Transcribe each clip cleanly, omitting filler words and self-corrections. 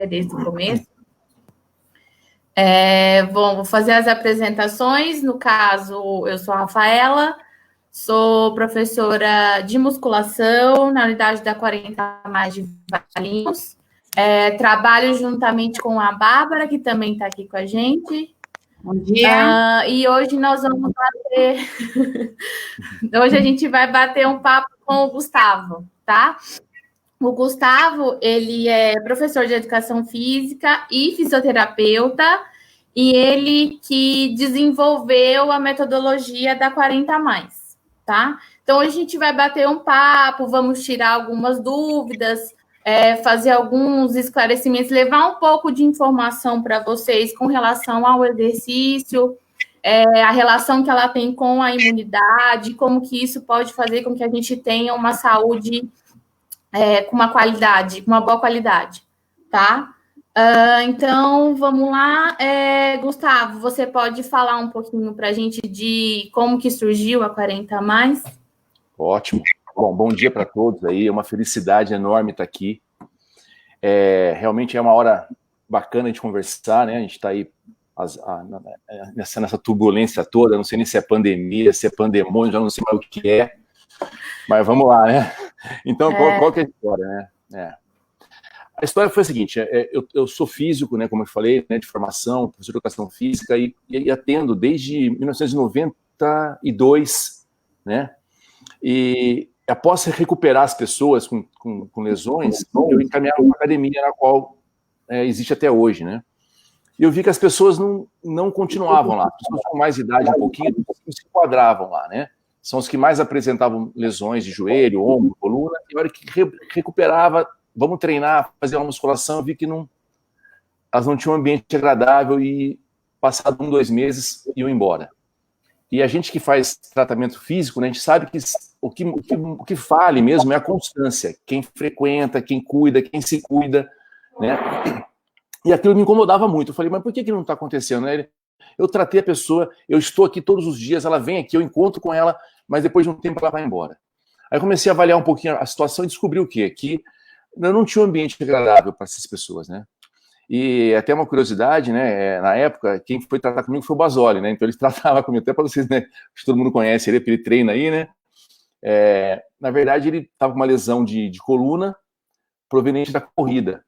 desde o começo. Bom, vou fazer as apresentações. No caso, eu sou a Rafaela, sou professora de musculação na unidade da 40 mais de Valinhos. Trabalho juntamente com a Bárbara, que também está aqui com a gente. Bom dia. E hoje nós vamos bater... Hoje a gente vai bater um papo com o Gustavo, tá? O Gustavo, ele é professor de educação física e fisioterapeuta, e ele que desenvolveu a metodologia da 40 mais, tá? Então, hoje a gente vai bater um papo, vamos tirar algumas dúvidas, fazer alguns esclarecimentos, levar um pouco de informação para vocês com relação ao exercício, a relação que ela tem com a imunidade, como que isso pode fazer com que a gente tenha uma saúde com uma qualidade, com uma boa qualidade, tá? Então, vamos lá. Gustavo, você pode falar um pouquinho para a gente de como que surgiu a 40 mais? Ótimo. Bom dia para todos aí, é uma felicidade enorme estar aqui. Realmente é uma hora bacana de conversar, né? A gente está aí nessa turbulência toda, não sei nem se é pandemia, se é pandemônio, já não sei mais o que é, mas vamos lá, né? Então, qual que é a história, né? A história foi a seguinte, eu sou físico, né, como eu falei, né, de formação, professor de educação física, e atendo desde 1992, né? E após recuperar as pessoas com lesões, eu encaminhava uma academia na qual existe até hoje, né? E eu vi que as pessoas não continuavam lá, as pessoas com mais idade um pouquinho, não se enquadravam lá, né? São os que mais apresentavam lesões de joelho, ombro, coluna, e a hora que recuperava, vamos treinar, fazer uma musculação, eu vi que elas não tinham um ambiente agradável e, passado 1, 2 meses, iam embora. E a gente que faz tratamento físico, né, a gente sabe que o que vale mesmo é a constância, quem frequenta, quem cuida, quem se cuida, né? E aquilo me incomodava muito. Eu falei, mas por que não está acontecendo, né? Eu tratei a pessoa, eu estou aqui todos os dias, ela vem aqui, eu encontro com ela, mas depois de um tempo ela vai embora. Aí eu comecei a avaliar um pouquinho a situação e descobri o quê? Que eu não tinha um ambiente agradável para essas pessoas, né? E até uma curiosidade, né? Na época, quem foi tratar comigo foi o Basoli, né? Então ele tratava comigo, até para vocês, né? Acho que todo mundo conhece ele, porque ele treina aí, né? Na verdade, ele estava com uma lesão de coluna proveniente da corrida.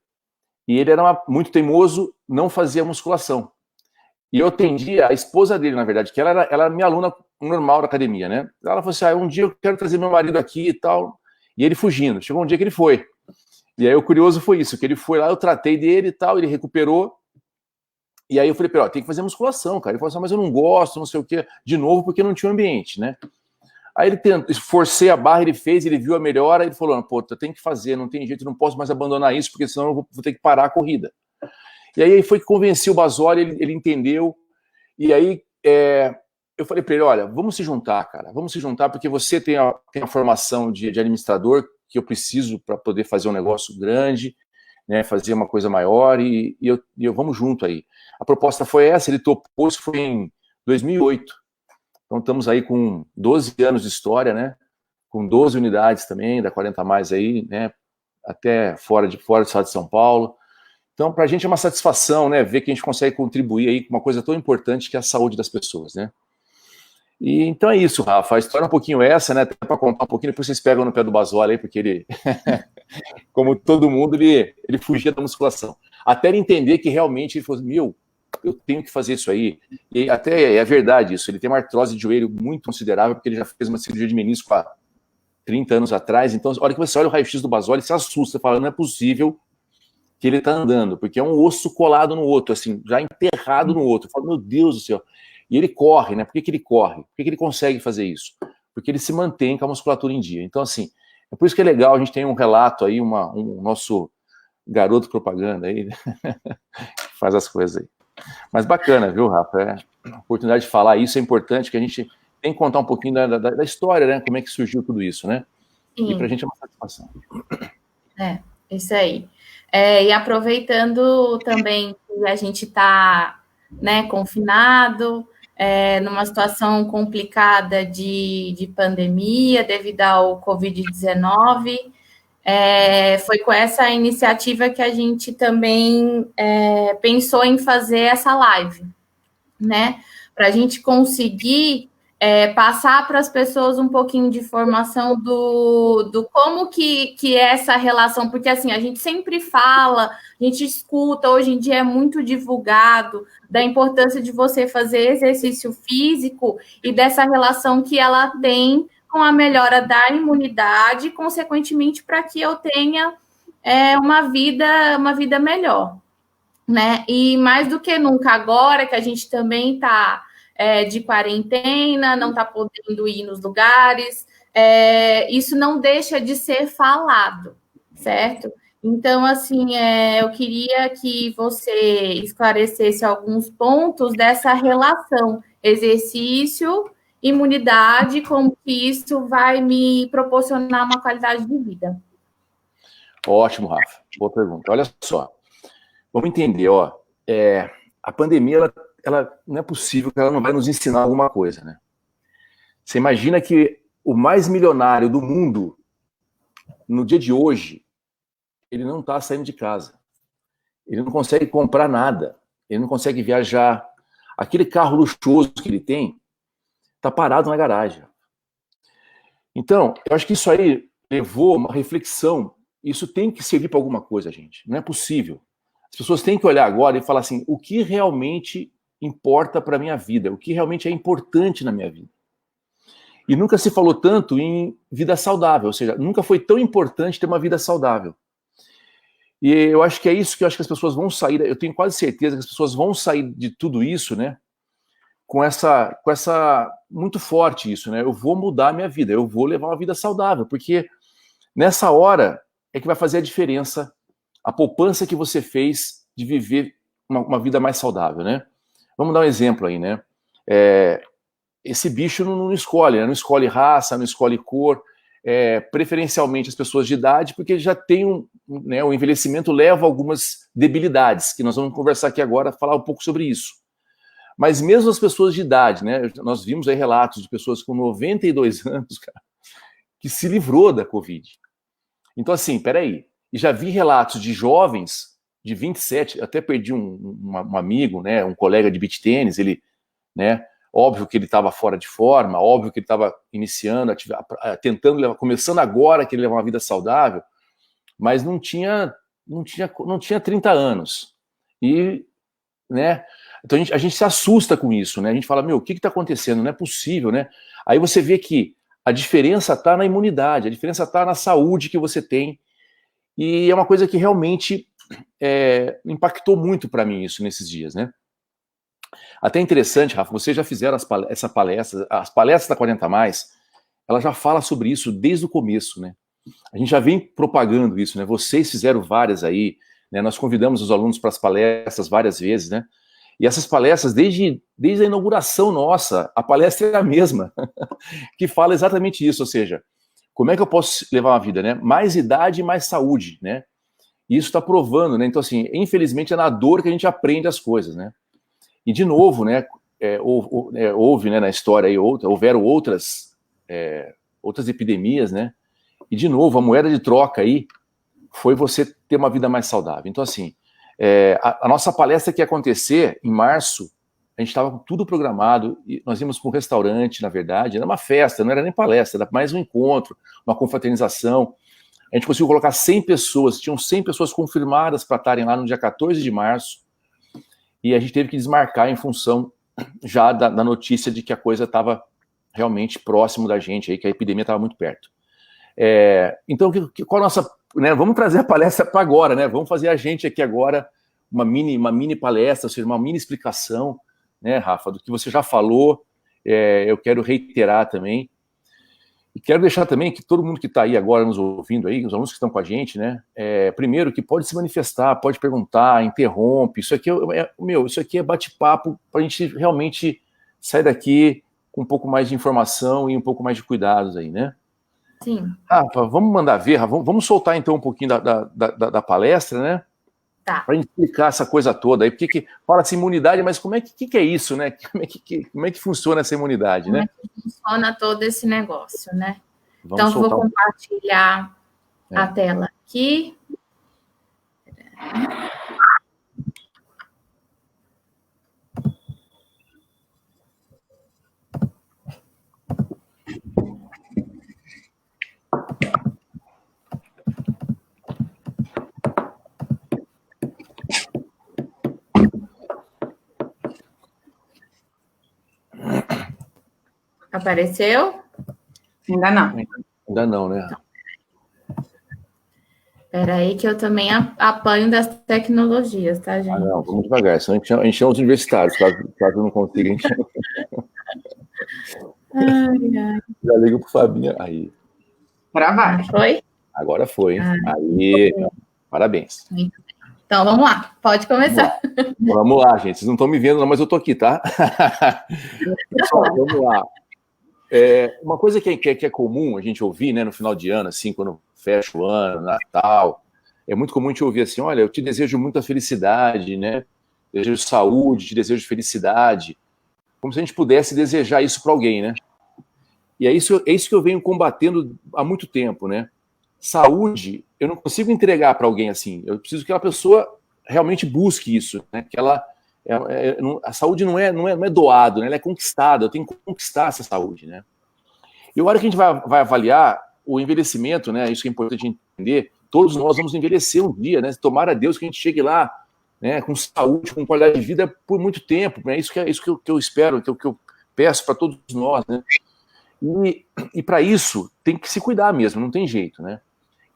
E ele era muito teimoso, não fazia musculação. E eu atendia a esposa dele, na verdade, que ela era minha aluna normal da academia, né? Ela falou assim, um dia eu quero trazer meu marido aqui e tal. E ele fugindo. Chegou um dia que ele foi. E aí o curioso foi isso, que ele foi lá, eu tratei dele e tal, ele recuperou. E aí eu falei, tem que fazer musculação, cara. Ele falou assim, mas eu não gosto, não sei o quê. De novo, porque não tinha um ambiente, né? Aí ele forcei a barra, ele fez, ele viu a melhora, ele falou, eu tenho que fazer, não tem jeito, não posso mais abandonar isso, porque senão eu vou ter que parar a corrida. E aí foi que convenci o Basoli, ele entendeu, e aí eu falei para ele, olha, vamos se juntar, cara, vamos se juntar, porque você tem a formação de administrador que eu preciso para poder fazer um negócio grande, né, fazer uma coisa maior, e eu vamos junto aí. A proposta foi essa, ele topou, isso foi em 2008. Então estamos aí com 12 anos de história, né, com 12 unidades também, da 40 mais aí, né, até fora do estado de São Paulo. Então, para a gente é uma satisfação, né, ver que a gente consegue contribuir aí com uma coisa tão importante que é a saúde das pessoas, né. E então é isso, Rafa, a história é um pouquinho essa, né, até para contar um pouquinho, depois vocês pegam no pé do Basoli aí, porque ele, como todo mundo, ele fugia da musculação. Até ele entender que realmente ele falou, eu tenho que fazer isso aí. E até é verdade isso, ele tem uma artrose de joelho muito considerável, porque ele já fez uma cirurgia de menisco há 30 anos atrás, então a hora que você olha o raio-x do Basoli, você assusta, fala, não é possível que ele está andando, porque é um osso colado no outro, assim, já enterrado no outro. Eu falo, meu Deus do céu. E ele corre, né? Por que ele corre? Por que ele consegue fazer isso? Porque ele se mantém com a musculatura em dia. Então, assim, é por isso que é legal, a gente tem um relato aí, um nosso garoto propaganda aí, que faz as coisas aí. Mas bacana, viu, Rafa? A oportunidade de falar isso é importante, que a gente tem que contar um pouquinho da história, né? Como é que surgiu tudo isso, né? Sim. E pra gente é uma satisfação. Isso aí. E aproveitando também que a gente está, né, confinado, numa situação complicada de pandemia devido ao Covid-19, foi com essa iniciativa que a gente também pensou em fazer essa live, né? Para a gente conseguir passar para as pessoas um pouquinho de informação do como que é essa relação, porque assim, a gente sempre fala, a gente escuta, hoje em dia é muito divulgado, da importância de você fazer exercício físico e dessa relação que ela tem com a melhora da imunidade, consequentemente, para que eu tenha uma vida melhor, né? E mais do que nunca agora, que a gente também está de quarentena, não está podendo ir nos lugares, isso não deixa de ser falado, certo? Então, assim, eu queria que você esclarecesse alguns pontos dessa relação exercício, imunidade, como que isso vai me proporcionar uma qualidade de vida. Ótimo, Rafa. Boa pergunta. Olha só, vamos entender, ó. A pandemia, ela não é possível que ela não vai nos ensinar alguma coisa, né? Você imagina que o mais milionário do mundo, no dia de hoje, ele não está saindo de casa. Ele não consegue comprar nada. Ele não consegue viajar. Aquele carro luxuoso que ele tem está parado na garagem. Então, eu acho que isso aí levou uma reflexão. Isso tem que servir para alguma coisa, gente. Não é possível. As pessoas têm que olhar agora e falar assim, o que realmente importa para a minha vida? O que realmente é importante na minha vida? E nunca se falou tanto em vida saudável, ou seja, nunca foi tão importante ter uma vida saudável. E eu acho que é isso que eu acho que as pessoas vão sair, eu tenho quase certeza que as pessoas vão sair de tudo isso, né? Com essa muito forte isso, né? Eu vou mudar a minha vida, eu vou levar uma vida saudável, porque nessa hora é que vai fazer a diferença a poupança que você fez de viver uma vida mais saudável, né? Vamos dar um exemplo aí, né? Esse bicho não escolhe, né? Não escolhe raça, não escolhe cor, preferencialmente as pessoas de idade, porque já tem né, o envelhecimento leva a algumas debilidades, que nós vamos conversar aqui agora, falar um pouco sobre isso. Mas mesmo as pessoas de idade, né? Nós vimos aí relatos de pessoas com 92 anos, cara, que se livrou da Covid. Então, assim, peraí. E já vi relatos de jovens de 27, até perdi um amigo, né, um colega de beach tênis, ele, né, óbvio que ele estava fora de forma, óbvio que ele estava iniciando, tentando, começando agora que ele leva uma vida saudável, mas não tinha 30 anos. E, né, então a gente se assusta com isso, né, a gente fala, meu, o que está acontecendo? Não é possível, né? Aí você vê que a diferença está na imunidade, a diferença está na saúde que você tem. E é uma coisa que realmente impactou muito para mim isso nesses dias, né? Até interessante, Rafa, vocês já fizeram essa palestra, as palestras da 40+, ela já fala sobre isso desde o começo, né? A gente já vem propagando isso, né? Vocês fizeram várias aí, né? Nós convidamos os alunos para as palestras várias vezes, né? E essas palestras, desde a inauguração nossa, a palestra é a mesma, que fala exatamente isso, ou seja, como é que eu posso levar uma vida, né? Mais idade e mais saúde, né? E isso está provando, né? Então, assim, infelizmente é na dor que a gente aprende as coisas, né? E, de novo, né? Houve, né, na história aí, houveram outras epidemias, né? E, de novo, a moeda de troca aí foi você ter uma vida mais saudável. Então, assim, a nossa palestra que ia acontecer em março, a gente estava com tudo programado, e nós íamos para um restaurante, na verdade, era uma festa, não era nem palestra, era mais um encontro, uma confraternização. A gente conseguiu colocar 100 pessoas, tinham 100 pessoas confirmadas para estarem lá no dia 14 de março, e a gente teve que desmarcar em função já da notícia de que a coisa estava realmente próximo da gente, aí, que a epidemia estava muito perto. Então, qual a nossa... Né, vamos trazer a palestra para agora, né? Vamos fazer a gente aqui agora uma mini palestra, ou seja, uma mini explicação, né, Rafa, do que você já falou. Eu quero reiterar também. E quero deixar também que todo mundo que está aí agora nos ouvindo, aí, os alunos que estão com a gente, né, primeiro que pode se manifestar, pode perguntar, interrompe. Isso aqui isso aqui é bate-papo para a gente realmente sair daqui com um pouco mais de informação e um pouco mais de cuidados aí, né? Sim. Rafa, vamos mandar ver, Rafa, vamos soltar então um pouquinho da palestra, né? Tá. Para a gente explicar essa coisa toda aí, porque fala-se imunidade, mas como é que é isso, né? Como é que funciona essa imunidade, né? Como é que funciona todo esse negócio, né? Vamos então, vou compartilhar a tela aqui. Apareceu? Ainda não. Ainda não, né? Espera aí que eu também apanho das tecnologias, tá, gente? Não, vamos devagar, senão a gente chama os universitários, caso eu não consiga, a gente chama. Já ligo pro Fabinho. Aí. Agora vai. Foi? Agora foi, hein? Aí, parabéns. Então, vamos lá, pode começar. Vamos lá, gente. Vocês não estão me vendo, não, mas eu tô aqui, tá? Pessoal, vamos lá. Uma coisa que é comum a gente ouvir, né, no final de ano, assim, quando fecha o ano, Natal, é muito comum a gente ouvir assim, olha, eu te desejo muita felicidade, né? Desejo saúde, te desejo felicidade. Como se a gente pudesse desejar isso para alguém, né? E é isso que eu venho combatendo há muito tempo, né? Saúde, eu não consigo entregar para alguém assim. Eu preciso que a pessoa realmente busque isso, né? Que ela a saúde não é doado, né? Ela é conquistada. Eu tenho que conquistar essa saúde, né? E a hora que a gente vai avaliar o envelhecimento, né? Isso que é importante entender. Todos nós vamos envelhecer um dia, né? Tomara a Deus que a gente chegue lá, né? Com saúde, com qualidade de vida por muito tempo. É isso que eu espero, que eu peço para todos nós, né? E para isso tem que se cuidar mesmo, não tem jeito, né?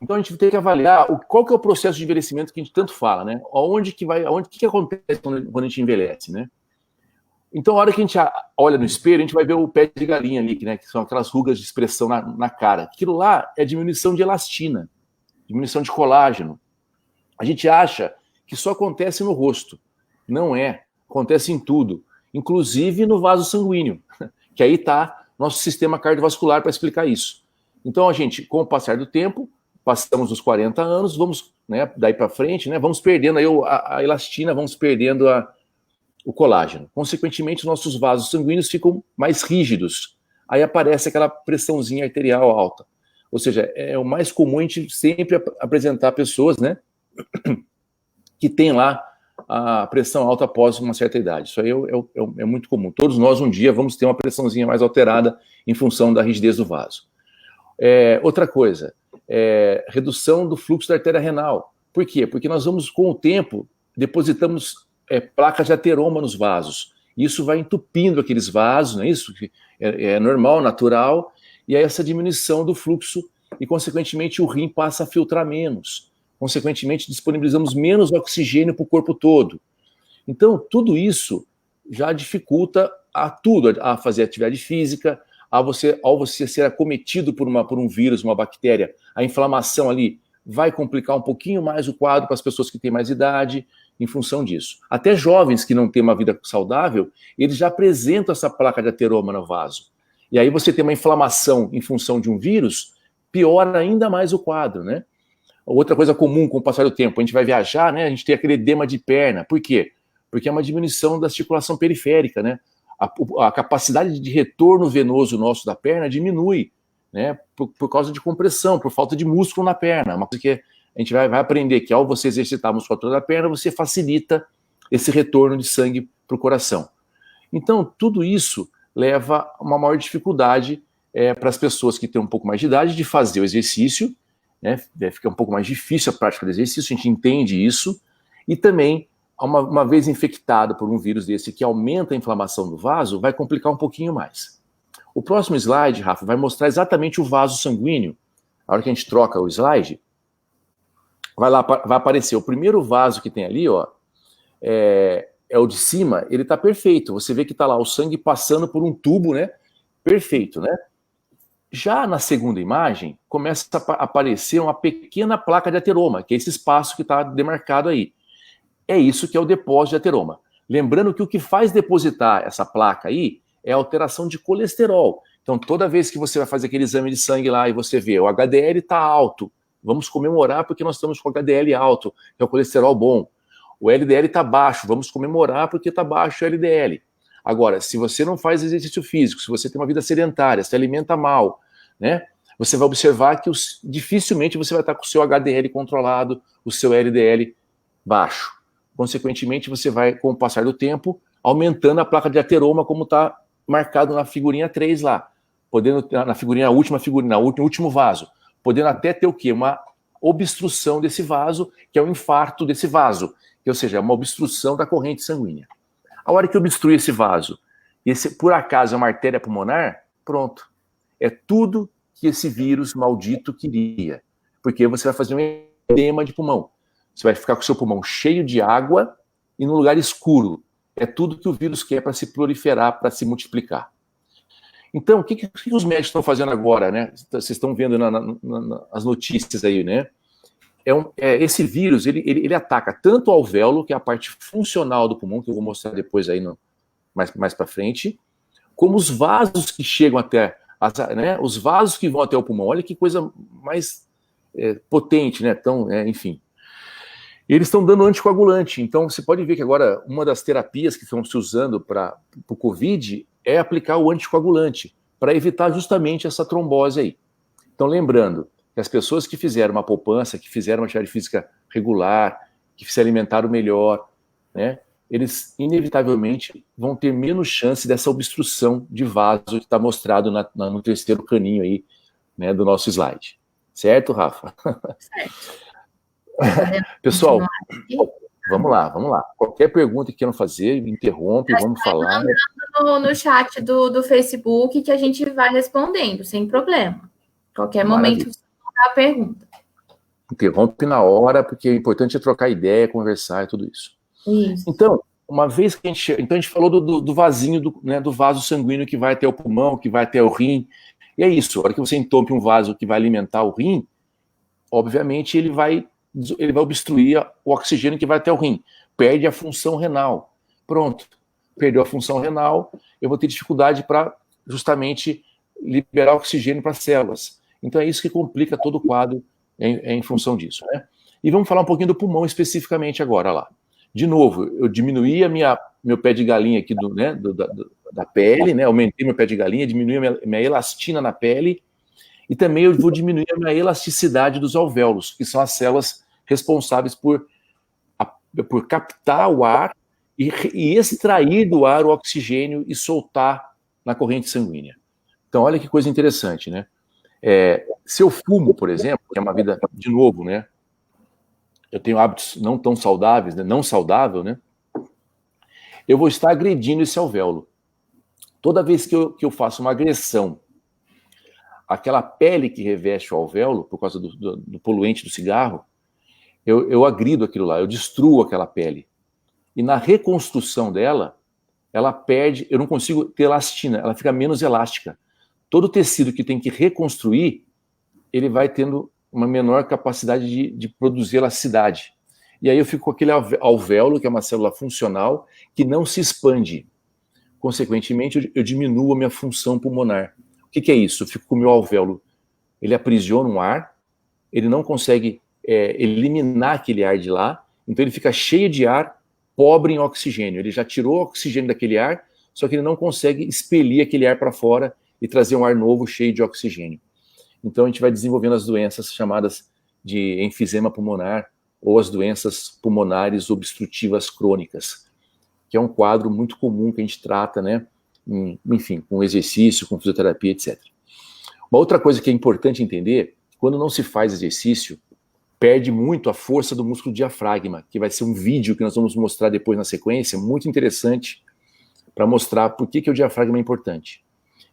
Então a gente tem que avaliar qual que é o processo de envelhecimento que a gente tanto fala, né? O que acontece quando a gente envelhece, né? Então a hora que a gente olha no espelho, a gente vai ver o pé de galinha ali, né? Que são aquelas rugas de expressão na cara. Aquilo lá é diminuição de elastina, diminuição de colágeno. A gente acha que só acontece no rosto. Não é. Acontece em tudo, inclusive no vaso sanguíneo, que aí está nosso sistema cardiovascular para explicar isso. Então a gente, com o passar do tempo, passamos dos 40 anos, vamos, né, daí para frente, né, vamos perdendo aí a elastina, vamos perdendo o colágeno. Consequentemente, nossos vasos sanguíneos ficam mais rígidos. Aí aparece aquela pressãozinha arterial alta. Ou seja, é o mais comum a gente sempre apresentar pessoas, né, que tem lá a pressão alta após uma certa idade. Isso aí é muito comum. Todos nós, um dia, vamos ter uma pressãozinha mais alterada em função da rigidez do vaso. Outra coisa, redução do fluxo da artéria renal. Por quê? Porque nós vamos, com o tempo, depositamos placas de ateroma nos vasos. Isso vai entupindo aqueles vasos, não é isso? É normal, natural, e aí essa diminuição do fluxo, e, consequentemente, o rim passa a filtrar menos. Consequentemente, disponibilizamos menos oxigênio para o corpo todo. Então, tudo isso já dificulta a fazer atividade física, ao você ser acometido por um vírus, uma bactéria, a inflamação ali vai complicar um pouquinho mais o quadro para as pessoas que têm mais idade, em função disso. Até jovens que não têm uma vida saudável, eles já apresentam essa placa de ateroma no vaso. E aí você tem uma inflamação em função de um vírus, piora ainda mais o quadro, né? Outra coisa comum com o passar do tempo, a gente vai viajar, né? A gente tem aquele edema de perna. Por quê? Porque é uma diminuição da circulação periférica, né? A capacidade de retorno venoso nosso da perna diminui, né? Por causa de compressão, por falta de músculo na perna. Uma coisa que a gente vai aprender que ao você exercitar a musculatura da perna, você facilita esse retorno de sangue para o coração. Então, tudo isso leva a uma maior dificuldade para as pessoas que têm um pouco mais de idade de fazer o exercício, né? Fica um pouco mais difícil a prática do exercício, a gente entende isso, e também, uma vez infectado por um vírus desse que aumenta a inflamação do vaso, vai complicar um pouquinho mais. O próximo slide, Rafa, vai mostrar exatamente o vaso sanguíneo. A hora que a gente troca o slide, vai aparecer o primeiro vaso que tem ali, ó, é o de cima, ele está perfeito. Você vê que está lá o sangue passando por um tubo, né? Perfeito, né? Já na segunda imagem, começa a aparecer uma pequena placa de ateroma, que é esse espaço que está demarcado aí. É isso que é o depósito de ateroma. Lembrando que o que faz depositar essa placa aí é a alteração de colesterol. Então, toda vez que você vai fazer aquele exame de sangue lá e você vê o HDL está alto, vamos comemorar porque nós estamos com o HDL alto, que é o colesterol bom. O LDL está baixo, vamos comemorar porque está baixo o LDL. Agora, se você não faz exercício físico, se você tem uma vida sedentária, se alimenta mal, né? você vai observar que dificilmente você vai estar com o seu HDL controlado, o seu LDL baixo. Consequentemente, você vai, com o passar do tempo, aumentando a placa de ateroma, como está marcado na figurinha 3 lá, podendo, na última figurinha, no último vaso, podendo até ter o quê? Uma obstrução desse vaso, que é o infarto desse vaso, que, ou seja, é uma obstrução da corrente sanguínea. A hora que obstrui esse vaso, e esse, por acaso, é uma artéria pulmonar, pronto. É tudo que esse vírus maldito queria. Porque você vai fazer um edema de pulmão. Você vai ficar com o seu pulmão cheio de água e num lugar escuro. É tudo que o vírus quer para se proliferar, para se multiplicar. Então, o que os médicos estão fazendo agora, né? Vocês estão vendo as notícias aí, né? Esse vírus, ele ataca tanto o alvéolo, que é a parte funcional do pulmão, que eu vou mostrar depois aí mais para frente, como os vasos que chegam até, né? Os vasos que vão até o pulmão. Olha que coisa mais potente, né? Então, enfim. Eles estão dando anticoagulante. Então, você pode ver que agora uma das terapias que estão se usando para o Covid é aplicar o anticoagulante, para evitar justamente essa trombose aí. Então, lembrando que as pessoas que fizeram uma poupança, que fizeram uma atividade física regular, que se alimentaram melhor, né, eles inevitavelmente vão ter menos chance dessa obstrução de vaso que está mostrado no terceiro caninho aí, né, do nosso slide. Certo, Rafa? Certo. Pessoal, vamos lá. Qualquer pergunta que queiram fazer, me interrompe, vamos falar. No chat do Facebook que a gente vai respondendo, sem problema. Qualquer momento você mandar a pergunta. Interrompe na hora, porque o importante é trocar ideia, conversar e tudo isso. Isso. Então, uma vez que a gente falou do vasinho, do vaso sanguíneo que vai até o pulmão, que vai até o rim, e é isso, a hora que você entope um vaso que vai alimentar o rim, obviamente ele vai obstruir o oxigênio que vai até o rim, perde a função renal. Pronto, perdeu a função renal, eu vou ter dificuldade para justamente liberar oxigênio para as células. Então é isso que complica todo o quadro em função disso, né? E vamos falar um pouquinho do pulmão especificamente agora, lá. De novo, eu diminuí meu pé de galinha aqui da pele, né? Aumentei meu pé de galinha, diminuí a minha elastina na pele, e também eu vou diminuir a minha elasticidade dos alvéolos, que são as células responsáveis por captar o ar e extrair do ar o oxigênio e soltar na corrente sanguínea. Então, olha que coisa interessante, né? Se eu fumo, por exemplo, que é uma vida, de novo, né? Eu tenho hábitos não tão saudáveis, né? Não saudável, né? Eu vou estar agredindo esse alvéolo. Toda vez que eu faço uma agressão, aquela pele que reveste o alvéolo, por causa do poluente do cigarro, eu agrido aquilo lá, eu destruo aquela pele. E na reconstrução dela, ela perde, eu não consigo ter elastina, ela fica menos elástica. Todo tecido que tem que reconstruir, ele vai tendo uma menor capacidade de produzir elasticidade. E aí eu fico com aquele alvéolo, que é uma célula funcional, que não se expande. Consequentemente, eu diminuo a minha função pulmonar. O que é isso? Eu fico com o meu alvéolo, ele aprisiona um ar, ele não consegue eliminar aquele ar de lá, então ele fica cheio de ar, pobre em oxigênio. Ele já tirou o oxigênio daquele ar, só que ele não consegue expelir aquele ar para fora e trazer um ar novo cheio de oxigênio. Então a gente vai desenvolvendo as doenças chamadas de enfisema pulmonar ou as doenças pulmonares obstrutivas crônicas, que é um quadro muito comum que a gente trata, né? Enfim, com exercício, com fisioterapia, etc. Uma outra coisa que é importante entender, quando não se faz exercício, perde muito a força do músculo diafragma, que vai ser um vídeo que nós vamos mostrar depois na sequência, muito interessante, para mostrar por que o diafragma é importante.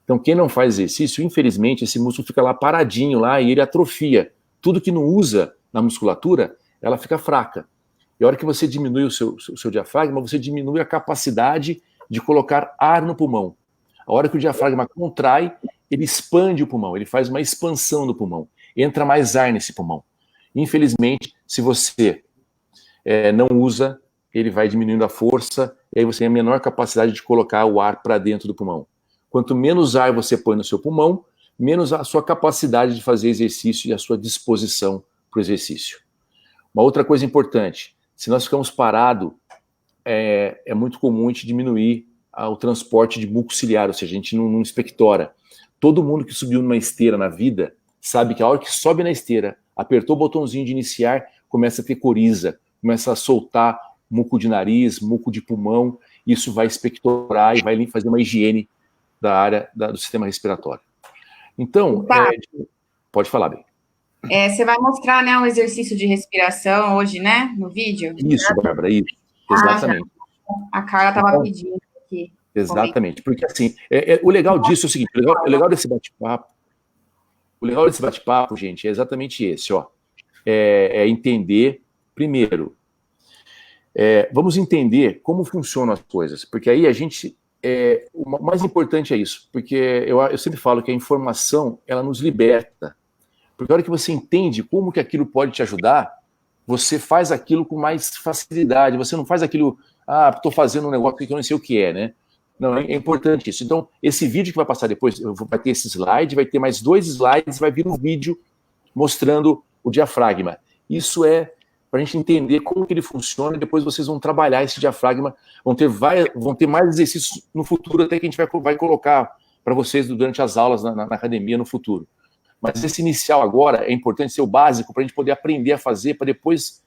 Então, quem não faz exercício, infelizmente, esse músculo fica lá paradinho lá e ele atrofia. Tudo que não usa na musculatura, ela fica fraca. E a hora que você diminui o seu diafragma, você diminui a capacidade de colocar ar no pulmão. A hora que o diafragma contrai, ele expande o pulmão, ele faz uma expansão do pulmão. Entra mais ar nesse pulmão. Infelizmente, se você não usa, ele vai diminuindo a força, e aí você tem a menor capacidade de colocar o ar para dentro do pulmão. Quanto menos ar você põe no seu pulmão, menos a sua capacidade de fazer exercício e a sua disposição para o exercício. Uma outra coisa importante, se nós ficamos parados, é muito comum a gente diminuir o transporte de muco ciliar, ou seja, a gente não expectora. Todo mundo que subiu numa esteira na vida sabe que a hora que sobe na esteira, apertou o botãozinho de iniciar, começa a ter coriza, começa a soltar muco de nariz, muco de pulmão, isso vai expectorar e vai fazer uma higiene da área do sistema respiratório. Então, pode falar, bem. Você vai mostrar, né, um exercício de respiração hoje, né, no vídeo? Isso, Bárbara, isso. Exatamente. A Carla estava pedindo aqui. Exatamente, porque assim, o legal disso é o seguinte, o legal desse bate-papo, gente, é exatamente esse, ó. É entender, primeiro, vamos entender como funcionam as coisas, porque aí a gente, o mais importante é isso, porque eu sempre falo que a informação, ela nos liberta, porque a hora que você entende como que aquilo pode te ajudar, você faz aquilo com mais facilidade, você não faz aquilo, estou fazendo um negócio que eu não sei o que é, né? Não, é importante isso. Então, esse vídeo que vai passar depois, vai ter esse slide, vai ter mais 2 slides, vai vir um vídeo mostrando o diafragma. Isso é para a gente entender como que ele funciona, e depois vocês vão trabalhar esse diafragma, vão ter mais exercícios no futuro, até que a gente vai colocar para vocês durante as aulas na academia no futuro. Mas esse inicial agora é importante ser o básico para a gente poder aprender a fazer, para depois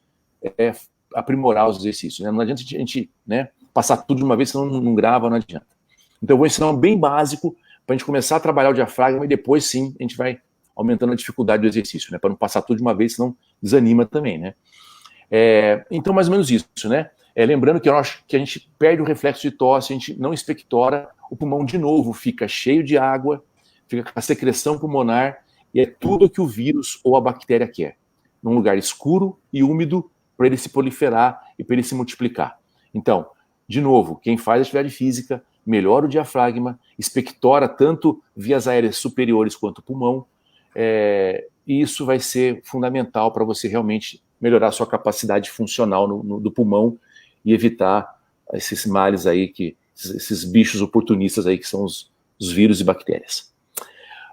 aprimorar os exercícios. Né? Não adianta a gente, né, passar tudo de uma vez, senão não grava, não adianta. Então eu vou ensinar um bem básico para a gente começar a trabalhar o diafragma e depois sim a gente vai aumentando a dificuldade do exercício, né? Para não passar tudo de uma vez, senão desanima também, né? Então mais ou menos isso, né? Lembrando que a gente perde o reflexo de tosse, a gente não expectora, o pulmão de novo fica cheio de água, fica com a secreção pulmonar, e é tudo que o vírus ou a bactéria quer. Num lugar escuro e úmido, para ele se proliferar e para ele se multiplicar. Então, de novo, quem faz atividade física, melhora o diafragma, expectora tanto vias aéreas superiores quanto o pulmão, e isso vai ser fundamental para você realmente melhorar a sua capacidade funcional do pulmão e evitar esses males aí, esses bichos oportunistas aí que são os vírus e bactérias.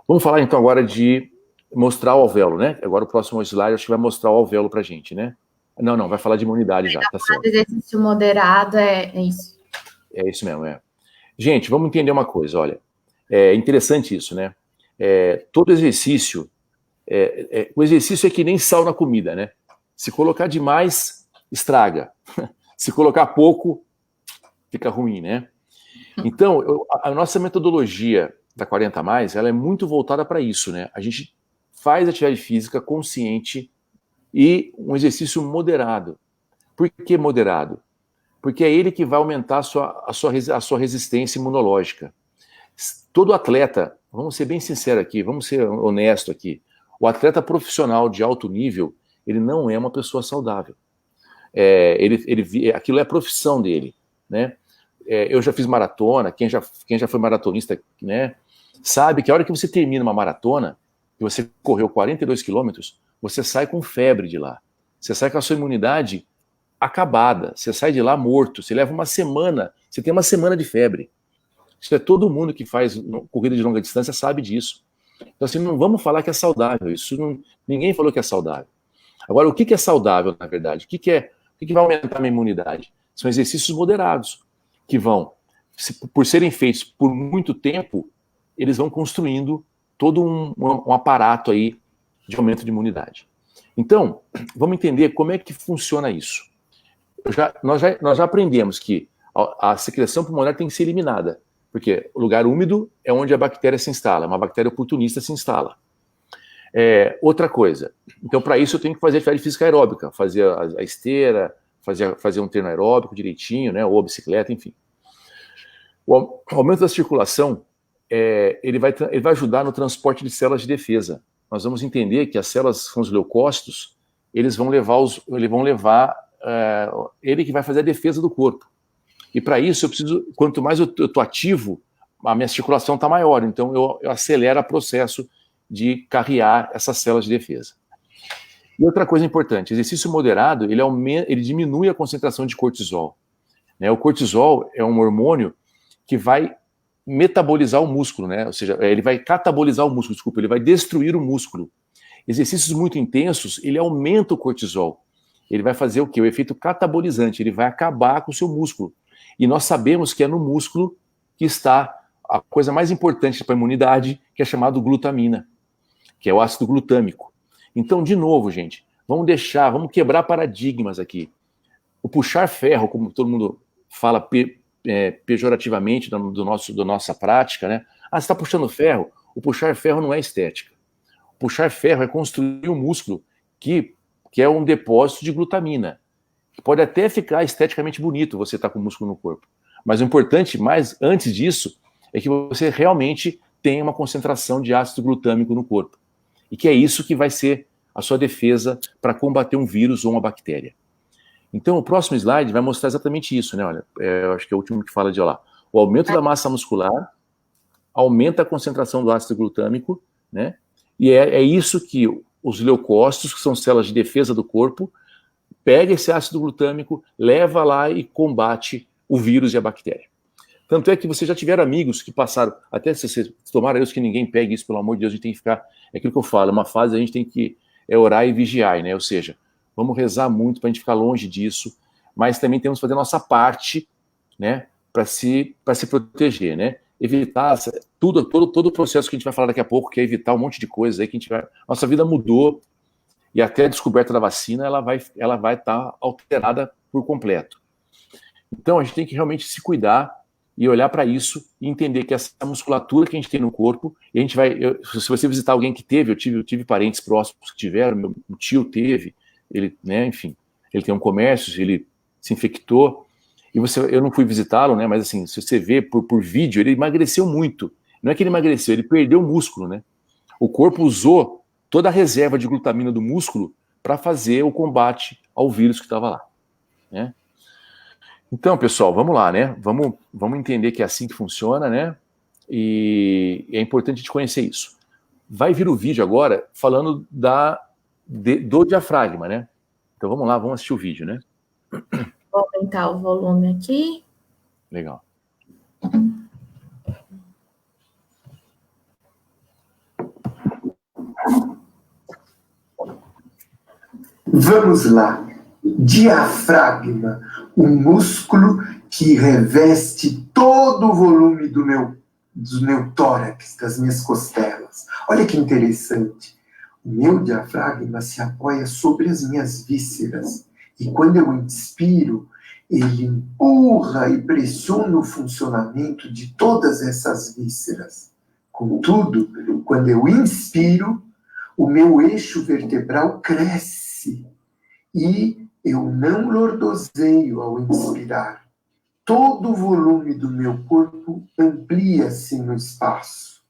Vamos falar então agora de mostrar o alvéolo, né? Agora o próximo slide acho que vai mostrar o alvéolo para a gente, né? Não, vai falar de imunidade já, tá certo. Exercício moderado é isso. É isso mesmo, Gente, vamos entender uma coisa, olha, é interessante isso, né? Todo exercício, o exercício é que nem sal na comida, né? Se colocar demais, estraga. Se colocar pouco, fica ruim, né? Então, a nossa metodologia da 40+, ela é muito voltada para isso, né? A gente faz atividade física consciente e um exercício moderado. Por que moderado? Porque é ele que vai aumentar a sua resistência imunológica. Todo atleta, vamos ser bem sinceros aqui, vamos ser honesto aqui, o atleta profissional de alto nível, ele não é uma pessoa saudável. Aquilo é a profissão dele, né? Eu já fiz maratona, quem já foi maratonista, né, sabe que a hora que você termina uma maratona, que você correu 42 quilômetros, você sai com febre de lá. Você sai com a sua imunidade acabada. Você sai de lá morto. Você leva uma semana. Você tem uma semana de febre. Isso todo mundo que faz corrida de longa distância sabe disso. Então, assim, não vamos falar que é saudável. Ninguém falou que é saudável. Agora, o que é saudável, na verdade? O que vai aumentar a minha imunidade? São exercícios moderados, que vão, por serem feitos por muito tempo, eles vão construindo todo um aparato aí de aumento de imunidade. Então, vamos entender como é que funciona isso. Nós já aprendemos que a secreção pulmonar tem que ser eliminada, porque o lugar úmido é onde a bactéria se instala, uma bactéria oportunista se instala. Outra coisa, então para isso eu tenho que fazer atividade física aeróbica, fazer a esteira, fazer um treino aeróbico direitinho, né, ou a bicicleta, enfim. O aumento da circulação, ele vai ajudar no transporte de células de defesa. Nós vamos entender que as células, são os leucócitos, ele que vai fazer a defesa do corpo. E para isso, quanto mais eu estou ativo, a minha circulação está maior, então eu acelero o processo de carrear essas células de defesa. E outra coisa importante, exercício moderado, ele diminui a concentração de cortisol. Né? O cortisol é um hormônio que vai metabolizar o músculo, né? Ou seja, ele vai catabolizar o músculo, ele vai destruir o músculo. Exercícios muito intensos, ele aumenta o cortisol. Ele vai fazer o quê? O efeito catabolizante, ele vai acabar com o seu músculo. E nós sabemos que é no músculo que está a coisa mais importante para a imunidade, que é chamado glutamina, que é o ácido glutâmico. Então, de novo, gente, vamos quebrar paradigmas aqui. O puxar ferro, como todo mundo fala pejorativamente da nossa prática, né? Ah, você está puxando ferro? O puxar ferro não é estética. O puxar ferro é construir um músculo que é um depósito de glutamina. Pode até ficar esteticamente bonito você estar com músculo no corpo. Mas o importante, mais antes disso, é que você realmente tenha uma concentração de ácido glutâmico no corpo. E que é isso que vai ser a sua defesa para combater um vírus ou uma bactéria. Então, o próximo slide vai mostrar exatamente isso, né? Olha, eu acho que é o último que fala de lá. O aumento da massa muscular aumenta a concentração do ácido glutâmico, né? E é isso que os leucócitos, que são células de defesa do corpo, pega esse ácido glutâmico, leva lá e combate o vírus e a bactéria. Tanto é que vocês já tiveram amigos que passaram, até se vocês tomaram Deus que ninguém pegue isso, pelo amor de Deus, a gente tem que ficar, é aquilo que eu falo, uma fase a gente tem que orar e vigiar, né? Ou seja, vamos rezar muito para a gente ficar longe disso, mas também temos que fazer a nossa parte, né? Para se proteger, né? Evitar todo o processo que a gente vai falar daqui a pouco, que é evitar um monte de coisas aí que a gente vai... Nossa vida mudou, e até a descoberta da vacina, ela vai estar alterada por completo. Então, a gente tem que realmente se cuidar e olhar para isso e entender que essa musculatura que a gente tem no corpo, e a gente vai... se você visitar alguém que teve, eu tive parentes próximos que tiveram, meu tio teve, ele, né, enfim, ele tem um comércio, ele se infectou, e eu não fui visitá-lo, né, mas assim, se você vê por vídeo, ele emagreceu muito. Não é que ele emagreceu, ele perdeu músculo, né? O corpo usou toda a reserva de glutamina do músculo para fazer o combate ao vírus que estava lá, né? Então, pessoal, vamos lá, né? Vamos entender que é assim que funciona, né? E é importante a gente conhecer isso. Vai vir o vídeo agora falando do diafragma, né? Então vamos lá, vamos assistir o vídeo, né? Vou aumentar o volume aqui. Legal. Vamos lá. Diafragma, o músculo que reveste todo o volume do meu tórax, das minhas costelas. Olha que interessante. O meu diafragma se apoia sobre as minhas vísceras. E quando eu inspiro, ele empurra e pressiona o funcionamento de todas essas vísceras. Contudo, quando eu inspiro, o meu eixo vertebral cresce e eu não lordoseio ao inspirar. Todo o volume do meu corpo amplia-se no espaço.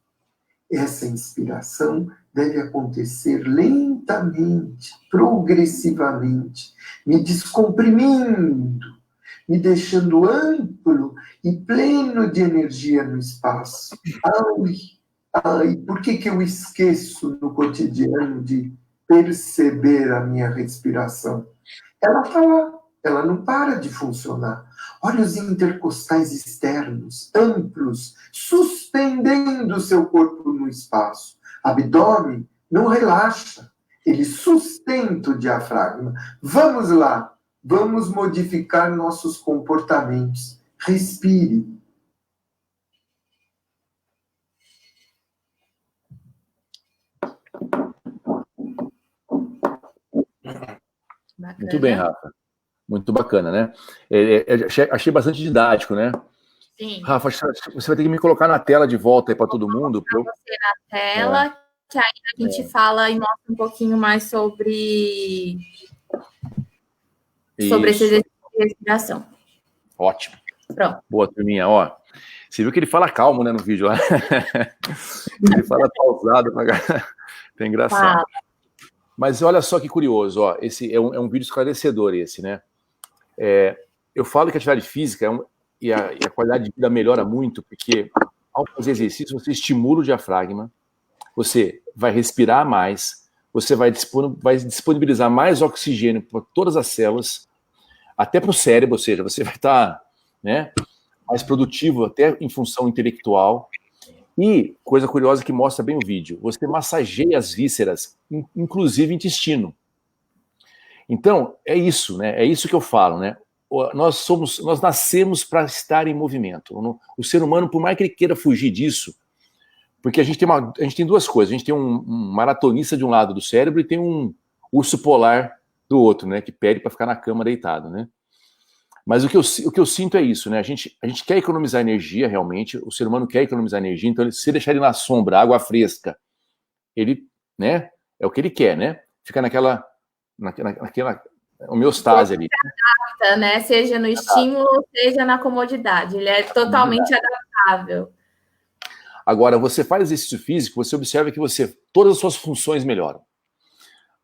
Essa inspiração deve acontecer lentamente, progressivamente, me descomprimindo, me deixando amplo e pleno de energia no espaço. Ai, por que eu esqueço no cotidiano de perceber a minha respiração? Ela está lá, ela não para de funcionar. Olha os intercostais externos, amplos, suspendendo o seu corpo no espaço. Abdômen não relaxa, ele sustenta o diafragma. Vamos lá, vamos modificar nossos comportamentos. Respire. Bacana. Muito bem, Rafa. Muito bacana, né? Achei bastante didático, né? Sim. Rafa, você vai ter que me colocar na tela de volta aí para todo mundo. Você na tela, que aí a gente fala e mostra um pouquinho mais sobre esse exercício de respiração. Ótimo. Pronto. Boa, turminha. Ó, você viu que ele fala calmo, né, no vídeo lá? Ele fala pausado. Tá engraçado. Mas olha só que curioso, ó, esse é um vídeo esclarecedor esse, né? Eu falo que a atividade física e a qualidade de vida melhora muito, porque ao fazer exercício você estimula o diafragma, você vai respirar mais, você vai disponibilizar mais oxigênio para todas as células, até para o cérebro, ou seja, você vai estar, né, mais produtivo até em função intelectual. E, coisa curiosa que mostra bem o vídeo, você massageia as vísceras, inclusive intestino. Então, é isso, né? É isso que eu falo, né? Nós nascemos para estar em movimento. O ser humano, por mais que ele queira fugir disso, Porque a gente tem duas coisas. A gente tem um maratonista de um lado do cérebro e tem um urso polar do outro, né? Que pede para ficar na cama deitado, né? Mas o que eu sinto é isso, né? A gente quer economizar energia, realmente. O ser humano quer economizar energia. Então, se deixar ele na sombra, água fresca, ele, né? É o que ele quer, né? Fica naquela homeostase ali. Né? Seja no estímulo, seja na comodidade. Ele é totalmente adaptável. Agora, você faz exercício físico, você observa que todas as suas funções melhoram.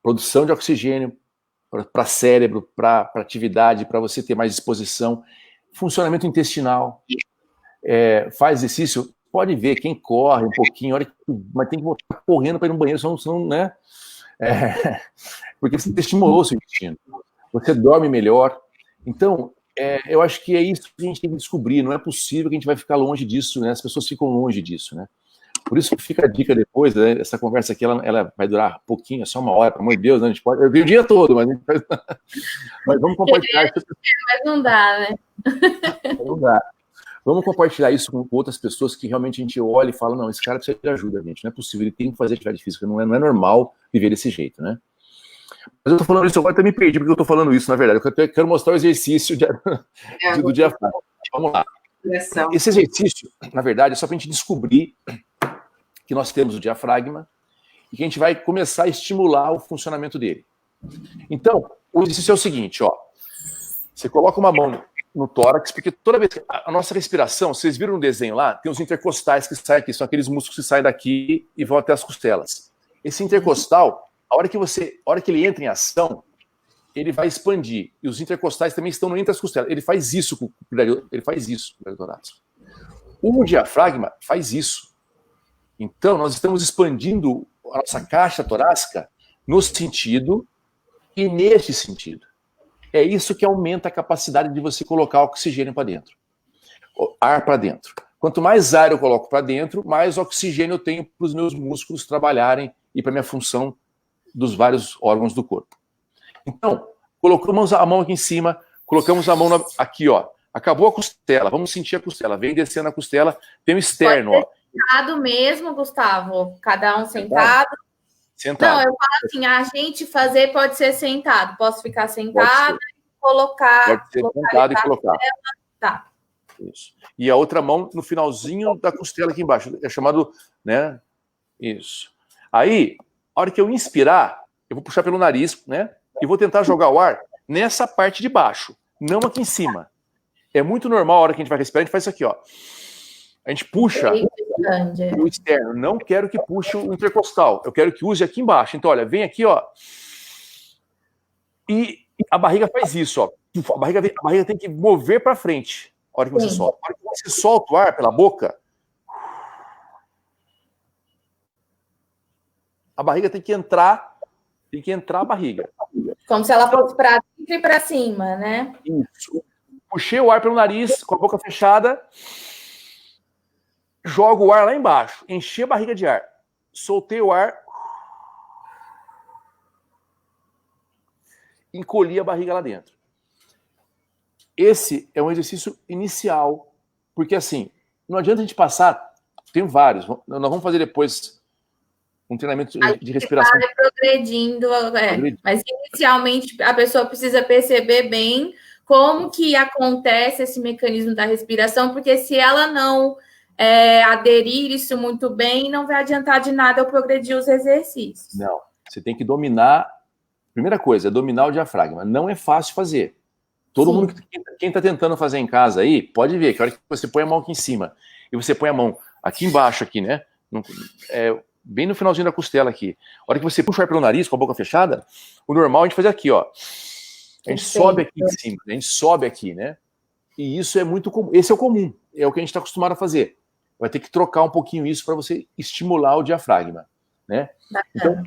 Produção de oxigênio para cérebro, para atividade, para você ter mais disposição. Funcionamento intestinal. Faz exercício, pode ver, quem corre um pouquinho, mas tem que voltar correndo para ir no banheiro, senão né? Porque você estimulou o seu intestino. Você dorme melhor. Então, eu acho que é isso que a gente tem que descobrir. Não é possível que a gente vai ficar longe disso, né? As pessoas ficam longe disso, né? Por isso que fica a dica depois, né? Essa conversa aqui, ela vai durar pouquinho, é só uma hora, pelo amor de Deus, né? A gente pode... Eu vi o dia todo, mas mas vamos compartilhar isso. Mas não dá, né? Não dá. Vamos compartilhar isso com outras pessoas que realmente a gente olha e fala, não, esse cara precisa de ajuda, gente. Não é possível, ele tem que fazer atividade física, não é normal viver desse jeito, né? Mas eu tô falando isso agora, até me perdi porque eu tô falando isso, na verdade. Eu quero mostrar o exercício do diafragma. Vamos lá. Esse exercício, na verdade, é só para a gente descobrir que nós temos o diafragma e que a gente vai começar a estimular o funcionamento dele. Então, o exercício é o seguinte, ó. Você coloca uma mão no tórax, porque toda vez que a nossa respiração, vocês viram no desenho lá, tem os intercostais que saem aqui, são aqueles músculos que saem daqui e vão até as costelas. Esse intercostal, a hora que ele entra em ação, ele vai expandir. E os intercostais também estão entre as costelas. Ele faz isso com o tórax. O diafragma faz isso. Então, nós estamos expandindo a nossa caixa torácica no sentido e neste sentido. É isso que aumenta a capacidade de você colocar oxigênio para dentro. Ar para dentro. Quanto mais ar eu coloco para dentro, mais oxigênio eu tenho para os meus músculos trabalharem e para a minha função dos vários órgãos do corpo. Então, colocamos a mão aqui em cima, colocamos a mão aqui, ó. Acabou a costela, vamos sentir a costela. Vem descendo a costela, tem o externo, ó. Sentado mesmo, Gustavo? Cada um sentado? Sentado. Não, eu falo assim, a gente fazer pode ser sentado. Posso ficar sentado e colocar... Pode ser sentado e colocar. Tá. Isso. E a outra mão no finalzinho da costela aqui embaixo. É chamado, né? Isso. Aí, a hora que eu inspirar, eu vou puxar pelo nariz, né? E vou tentar jogar o ar nessa parte de baixo, não aqui em cima. É muito normal a hora que a gente vai respirar, a gente faz isso aqui, ó. A gente puxa o externo. Não quero que puxe o intercostal. Eu quero que use aqui embaixo. Então, olha, vem aqui, ó. E a barriga faz isso, ó. A barriga tem que mover para frente. A hora que você solta. A hora que você solta o ar pela boca, a barriga tem que entrar a barriga. Como se ela fosse para dentro e para cima, né? Isso. Puxei o ar pelo nariz, com a boca fechada, jogo o ar lá embaixo, enchi a barriga de ar, soltei o ar, encolhi a barriga lá dentro. Esse é um exercício inicial, porque assim, não adianta a gente passar, tem vários, nós vamos fazer depois um treinamento de respiração. Vai progredindo, mas inicialmente a pessoa precisa perceber bem como que acontece esse mecanismo da respiração, porque se ela não aderir isso muito bem, não vai adiantar de nada eu progredir os exercícios. Não, você tem que dominar, primeira coisa, é dominar o diafragma. Não é fácil fazer. Todo mundo, quem está tentando fazer em casa aí, pode ver que a hora que você põe a mão aqui em cima e você põe a mão aqui embaixo, aqui, né? Bem no finalzinho da costela aqui. A hora que você puxa o ar pelo nariz com a boca fechada, o normal é a gente fazer aqui, ó. A gente sobe aqui em cima, a gente sobe aqui, né? E isso é muito comum. Esse é o comum, é o que a gente está acostumado a fazer. Vai ter que trocar um pouquinho isso para você estimular o diafragma, né? Então,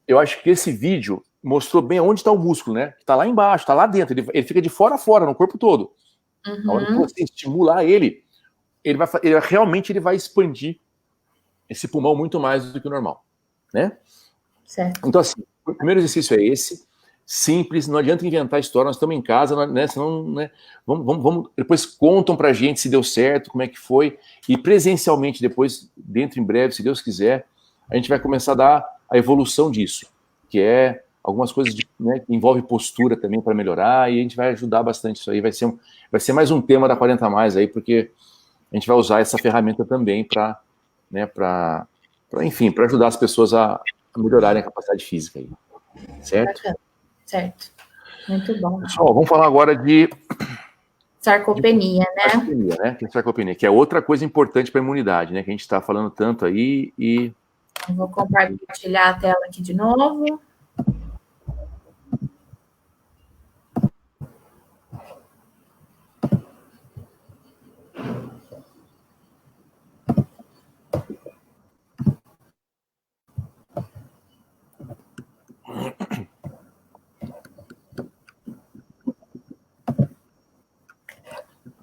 eu acho que esse vídeo mostrou bem onde está o músculo, né? Está lá embaixo, está lá dentro. Ele fica de fora a fora, no corpo todo. A hora que você estimular ele realmente vai expandir esse pulmão muito mais do que o normal, né? Certo. Então, assim, o primeiro exercício é esse. simples, não adianta inventar história, nós estamos em casa, né, senão, né, vamos, depois contam pra gente se deu certo, como é que foi, e presencialmente depois, dentro em breve, se Deus quiser, a gente vai começar a dar a evolução disso, que é algumas coisas né, que envolve postura também para melhorar, e a gente vai ajudar bastante isso aí, vai ser mais um tema da 40 Mais aí, porque a gente vai usar essa ferramenta também para, né, enfim, para ajudar as pessoas a melhorarem a capacidade física aí, certo? Bacana. Certo. Muito bom. Pessoal, vamos falar agora de sarcopenia, né? Sarcopenia, né? Que é sarcopenia, que é outra coisa importante para a imunidade, né? Que a gente está falando tanto aí e... Eu vou compartilhar a tela aqui de novo.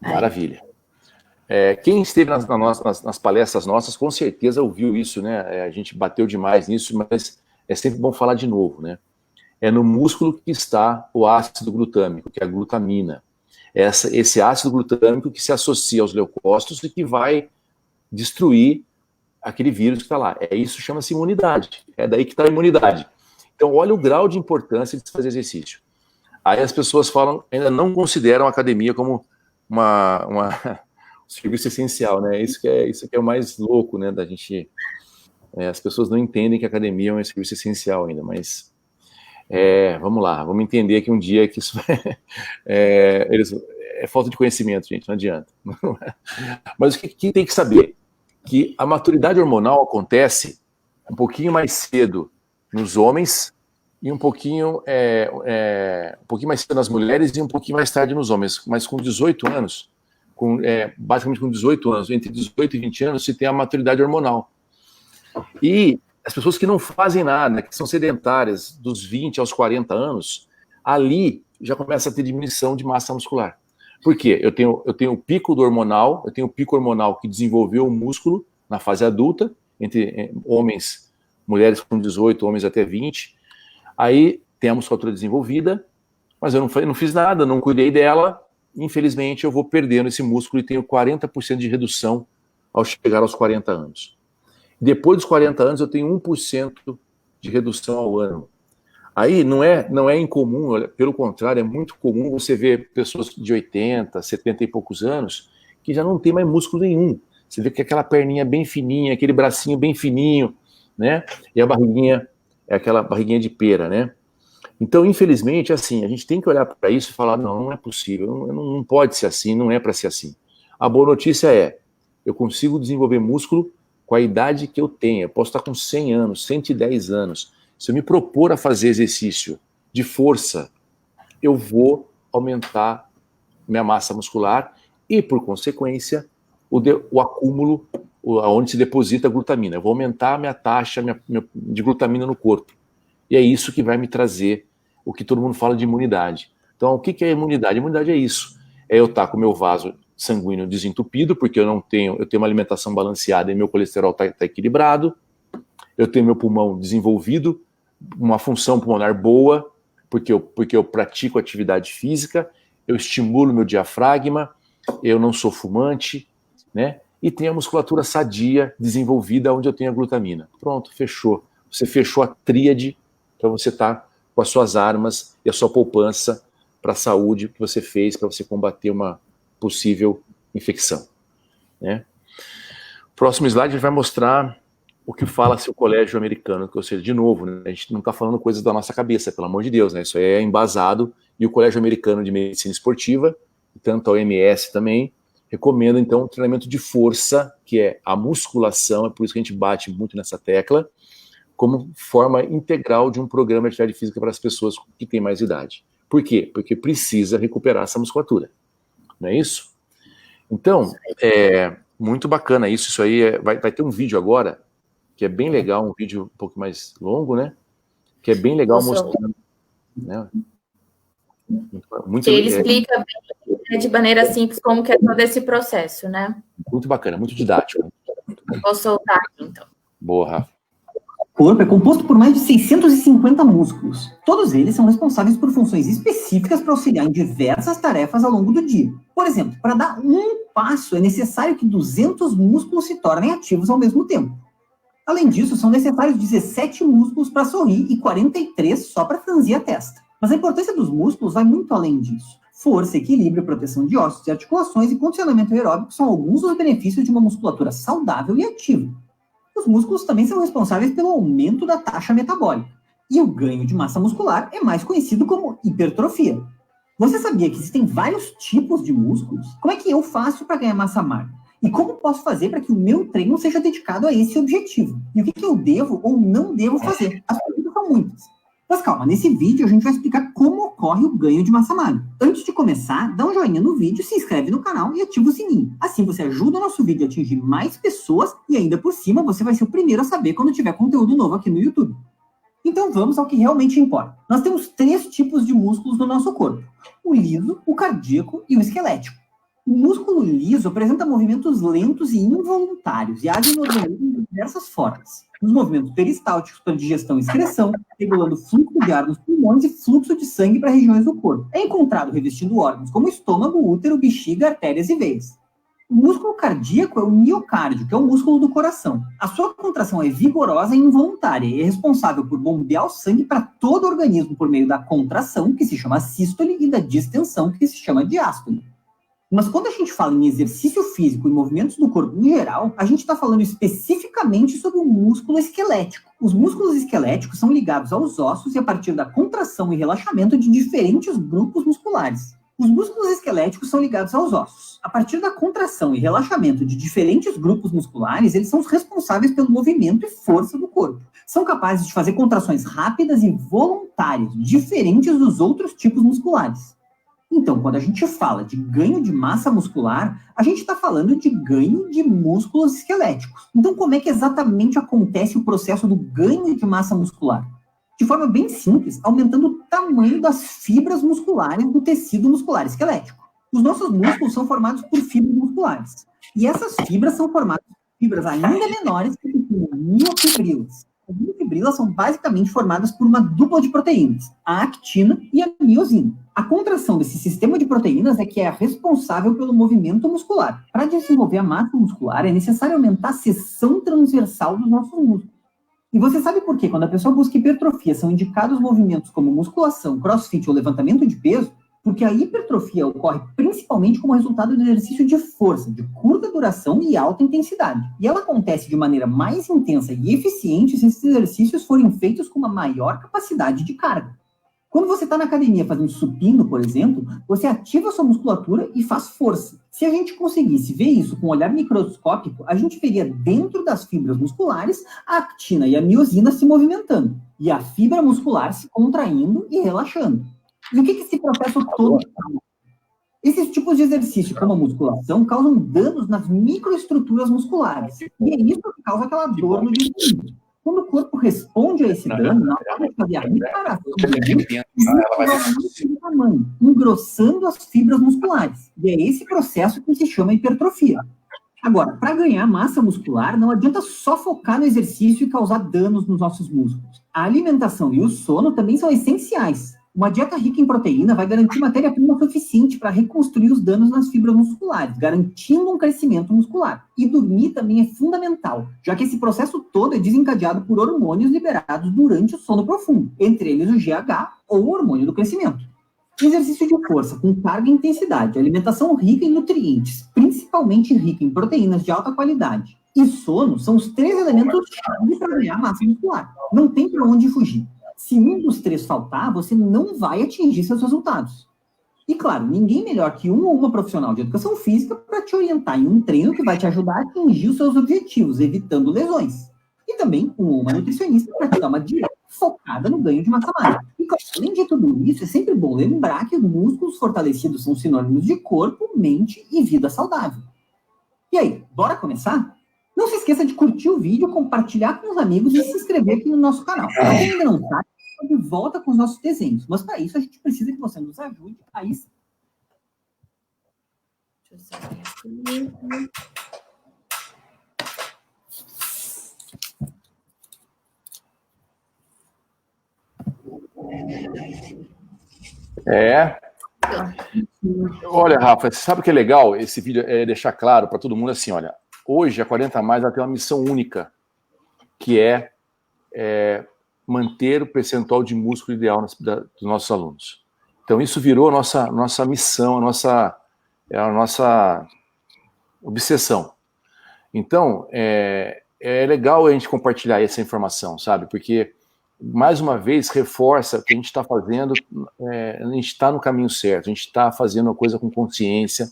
Maravilha. Quem esteve nas palestras nossas, com certeza ouviu isso, né? A gente bateu demais nisso, mas é sempre bom falar de novo, né? É no músculo que está o ácido glutâmico, que é a glutamina. Esse ácido glutâmico que se associa aos leucócitos e que vai destruir aquele vírus que está lá. Isso chama-se imunidade. É daí que está a imunidade. Então, olha o grau de importância de fazer exercício. Aí as pessoas falam, ainda não consideram a academia como um serviço essencial, né? Isso que é o mais louco, né? Da gente, as pessoas não entendem que a academia é um serviço essencial ainda, mas vamos lá, vamos entender que um dia que isso é falta de conhecimento, gente, não adianta. Mas o que tem que saber? Que a maturidade hormonal acontece um pouquinho mais cedo nos homens e um pouquinho mais cedo nas mulheres e um pouquinho mais tarde nos homens, mas com 18 anos, basicamente com 18 anos, entre 18 e 20 anos, se tem a maturidade hormonal. E as pessoas que não fazem nada, que são sedentárias dos 20 aos 40 anos, ali já começa a ter diminuição de massa muscular. Por quê? Eu tenho o pico hormonal, eu tenho o pico hormonal que desenvolveu o músculo na fase adulta, entre homens, mulheres com 18, homens até 20. Aí tem a musculatura desenvolvida, mas eu não fiz nada, não cuidei dela, infelizmente eu vou perdendo esse músculo e tenho 40% de redução ao chegar aos 40 anos. Depois dos 40 anos eu tenho 1% de redução ao ano. Aí não é incomum, pelo contrário, é muito comum você ver pessoas de 80, 70 e poucos anos que já não tem mais músculo nenhum. Você vê que aquela perninha bem fininha, aquele bracinho bem fininho, né? E a barriguinha é aquela barriguinha de pera, né? Então, infelizmente, assim, a gente tem que olhar para isso e falar, não é possível, não pode ser assim, não é para ser assim. A boa notícia é, eu consigo desenvolver músculo com a idade que eu tenho. Eu posso estar com 100 anos, 110 anos. Se eu me propor a fazer exercício de força, eu vou aumentar minha massa muscular e, por consequência, o acúmulo, onde se deposita a glutamina. Eu vou aumentar a minha taxa de glutamina no corpo. E é isso que vai me trazer o que todo mundo fala de imunidade. Então, o que é imunidade? A imunidade é isso. É eu estar com o meu vaso sanguíneo desentupido, porque eu tenho uma alimentação balanceada e meu colesterol está equilibrado. Eu tenho meu pulmão desenvolvido, uma função pulmonar boa, porque eu pratico atividade física, eu estimulo meu diafragma, eu não sou fumante, né? E tenho a musculatura sadia, desenvolvida, onde eu tenho a glutamina. Pronto, fechou. Você fechou a tríade para você estar com as suas armas e a sua poupança para a saúde que você fez para você combater uma possível infecção, né? Próximo slide a gente vai mostrar o que fala-se o colégio americano, ou seja, de novo, né, a gente não está falando coisas da nossa cabeça, pelo amor de Deus, né? Isso aí é embasado, e o colégio americano de medicina esportiva, tanto a OMS também, recomenda então o treinamento de força, que é a musculação, é por isso que a gente bate muito nessa tecla, como forma integral de um programa de atividade física para as pessoas que têm mais idade. Por quê? Porque precisa recuperar essa musculatura, não é isso? Então, muito bacana isso aí, vai ter um vídeo agora, que é bem legal, um vídeo um pouco mais longo, né? Que é bem legal mostrando, né? Que ele explica bem, de maneira simples como que é todo esse processo, né? Muito bacana, muito didático. Vou soltar aqui, então. Boa, Rafa. corpo é composto por mais de 650 músculos. Todos eles são responsáveis por funções específicas para auxiliar em diversas tarefas ao longo do dia. Por exemplo, para dar um passo é necessário que 200 músculos se tornem ativos ao mesmo tempo. Além disso, são necessários 17 músculos para sorrir e 43 só para franzir a testa. Mas a importância dos músculos vai muito além disso. Força, equilíbrio, proteção de ossos e articulações e condicionamento aeróbico são alguns dos benefícios de uma musculatura saudável e ativa. Os músculos também são responsáveis pelo aumento da taxa metabólica. E o ganho de massa muscular é mais conhecido como hipertrofia. Você sabia que existem vários tipos de músculos? Como é que eu faço para ganhar massa magra? E como posso fazer para que o meu treino seja dedicado a esse objetivo? E o que eu devo ou não devo fazer? As perguntas são muitas. Mas calma, nesse vídeo a gente vai explicar como ocorre o ganho de massa magra. Antes de começar, dá um joinha no vídeo, se inscreve no canal e ativa o sininho. Assim você ajuda o nosso vídeo a atingir mais pessoas e ainda por cima você vai ser o primeiro a saber quando tiver conteúdo novo aqui no YouTube. Então vamos ao que realmente importa. Nós temos 3 tipos de músculos no nosso corpo: o liso, o cardíaco e o esquelético. O músculo liso apresenta movimentos lentos e involuntários e age no organismo de diversas formas. Nos movimentos peristálticos para digestão e excreção, regulando fluxo de ar nos pulmões e fluxo de sangue para regiões do corpo. É encontrado revestindo órgãos como estômago, útero, bexiga, artérias e veias. O músculo cardíaco é o miocárdio, que é o músculo do coração. A sua contração é vigorosa e involuntária e é responsável por bombear o sangue para todo o organismo por meio da contração, que se chama sístole, e da distensão, que se chama diástole. Mas quando a gente fala em exercício físico e movimentos do corpo em geral, a gente está falando especificamente sobre o músculo esquelético. Os músculos esqueléticos são ligados aos ossos e a partir da contração e relaxamento de diferentes grupos musculares. Os músculos esqueléticos são ligados aos ossos. A partir da contração e relaxamento de diferentes grupos musculares, eles são os responsáveis pelo movimento e força do corpo. São capazes de fazer contrações rápidas e voluntárias, diferentes dos outros tipos musculares. Então, quando a gente fala de ganho de massa muscular, a gente está falando de ganho de músculos esqueléticos. Então, como é que exatamente acontece o processo do ganho de massa muscular? De forma bem simples, aumentando o tamanho das fibras musculares do tecido muscular esquelético. Os nossos músculos são formados por fibras musculares. E essas fibras são formadas por fibras ainda menores que se chamam miofibrilas. As miofibrilas são basicamente formadas por uma dupla de proteínas, a actina e a miosina. A contração desse sistema de proteínas é que é responsável pelo movimento muscular. Para desenvolver a massa muscular, é necessário aumentar a seção transversal dos nossos músculos. E você sabe por que, quando a pessoa busca hipertrofia, são indicados movimentos como musculação, crossfit ou levantamento de peso? Porque a hipertrofia ocorre principalmente como resultado do exercício de força, de curta duração e alta intensidade. E ela acontece de maneira mais intensa e eficiente se esses exercícios forem feitos com uma maior capacidade de carga. Quando você está na academia fazendo supino, por exemplo, você ativa a sua musculatura e faz força. Se a gente conseguisse ver isso com um olhar microscópico, a gente veria dentro das fibras musculares a actina e a miosina se movimentando, e a fibra muscular se contraindo e relaxando. E o que esse processo todo causa? Esses tipos de exercício, como a musculação, causam danos nas microestruturas musculares. E é isso que causa aquela dor no desenvolvimento. Quando o corpo responde a esse dano, na hora de fazer a reparação do tamanho, engrossando as fibras musculares. E é esse processo que se chama hipertrofia. Agora, para ganhar massa muscular, não adianta só focar no exercício e causar danos nos nossos músculos. A alimentação e o sono também são essenciais. Uma dieta rica em proteína vai garantir matéria-prima suficiente para reconstruir os danos nas fibras musculares, garantindo um crescimento muscular. E dormir também é fundamental, já que esse processo todo é desencadeado por hormônios liberados durante o sono profundo, entre eles o GH, ou o hormônio do crescimento. Exercício de força com carga e intensidade, alimentação rica em nutrientes, principalmente rica em proteínas de alta qualidade, e sono são os 3 elementos-chave para ganhar massa muscular. Não tem para onde fugir. Se um dos 3 faltar, você não vai atingir seus resultados. E claro, ninguém melhor que um ou uma profissional de educação física para te orientar em um treino que vai te ajudar a atingir os seus objetivos, evitando lesões. E também um ou uma nutricionista para te dar uma dieta focada no ganho de massa magra. E claro, além de tudo isso, é sempre bom lembrar que os músculos fortalecidos são sinônimos de corpo, mente e vida saudável. E aí, bora começar? Não se esqueça de curtir o vídeo, compartilhar com os amigos e se inscrever aqui no nosso canal. Para quem ainda não sabe, de volta com os nossos desenhos. Mas para isso a gente precisa que você nos ajude a isso. Deixa eu sair aqui. Olha, Rafa, você sabe o que é legal? Esse vídeo é deixar claro para todo mundo assim, olha, hoje a 40 Mais ela tem uma missão única, que é manter o percentual de músculo ideal dos nossos alunos. Então isso virou a nossa missão, a nossa obsessão. Então, é legal a gente compartilhar essa informação, sabe? Porque, mais uma vez, reforça que a gente está fazendo, a gente está no caminho certo, a gente está fazendo a coisa com consciência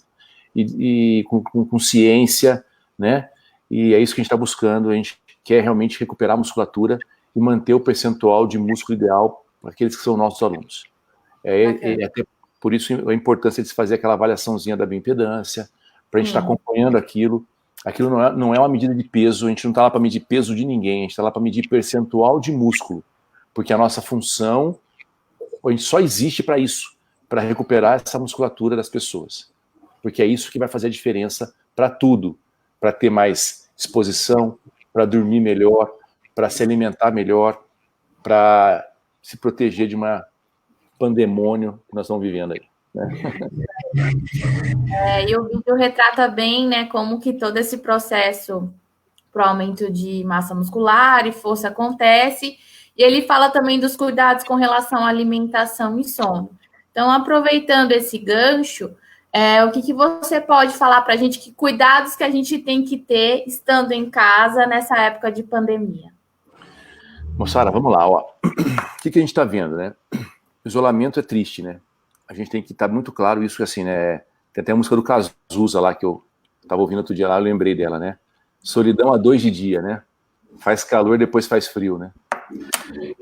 e com ciência, né? E é isso que a gente está buscando, a gente quer realmente recuperar a musculatura e manter o percentual de músculo ideal para aqueles que são nossos alunos. Até por isso a importância de se fazer aquela avaliaçãozinha da bioimpedância, para a gente estar acompanhando aquilo. Aquilo não é uma medida de peso, a gente não está lá para medir peso de ninguém, a gente está lá para medir percentual de músculo, porque a nossa função, a gente só existe para isso, para recuperar essa musculatura das pessoas, porque é isso que vai fazer a diferença para tudo, para ter mais disposição, para dormir melhor, para se alimentar melhor, para se proteger de uma pandemônio que nós estamos vivendo aí. E o vídeo retrata bem, né, como que todo esse processo para o aumento de massa muscular e força acontece, e ele fala também dos cuidados com relação à alimentação e sono. Então, aproveitando esse gancho, o que você pode falar para a gente, que cuidados que a gente tem que ter estando em casa nessa época de pandemia? Moçada, vamos lá, ó. O que a gente está vendo, né? Isolamento é triste, né? A gente tem que estar muito claro isso, assim, né? Tem até a música do Cazuza lá, que eu estava ouvindo outro dia lá, eu lembrei dela, né? Solidão a 2 de dia, né? Faz calor, depois faz frio, né?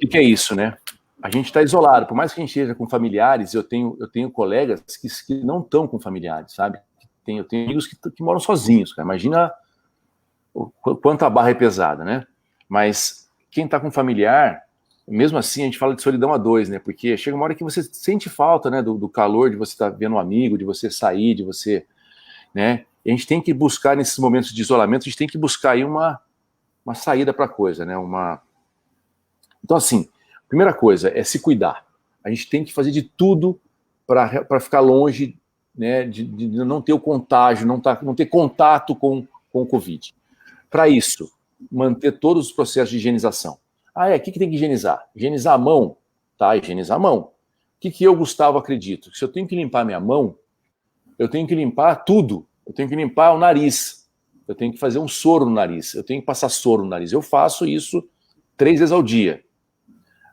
O que é isso, né? A gente está isolado, por mais que a gente esteja com familiares, eu tenho colegas que não estão com familiares, sabe? Eu tenho amigos que moram sozinhos, cara. Imagina o quanto a barra é pesada, né? Mas quem está com familiar, mesmo assim, a gente fala de solidão a 2, né? Porque chega uma hora que você sente falta, né? Do calor, de você estar vendo um amigo, de você sair, de você, né? E a gente tem que buscar, nesses momentos de isolamento, a gente tem que buscar aí uma saída para a coisa, né? Então, assim, a primeira coisa é se cuidar. A gente tem que fazer de tudo para ficar longe, né? De não ter o contágio, não ter contato com o Covid. Para isso, manter todos os processos de higienização. O que tem que higienizar? Higienizar a mão? Tá, higienizar a mão. O que eu, Gustavo, acredito? Se eu tenho que limpar minha mão, eu tenho que limpar tudo. Eu tenho que limpar o nariz. Eu tenho que fazer um soro no nariz. Eu tenho que passar soro no nariz. Eu faço isso 3 vezes ao dia.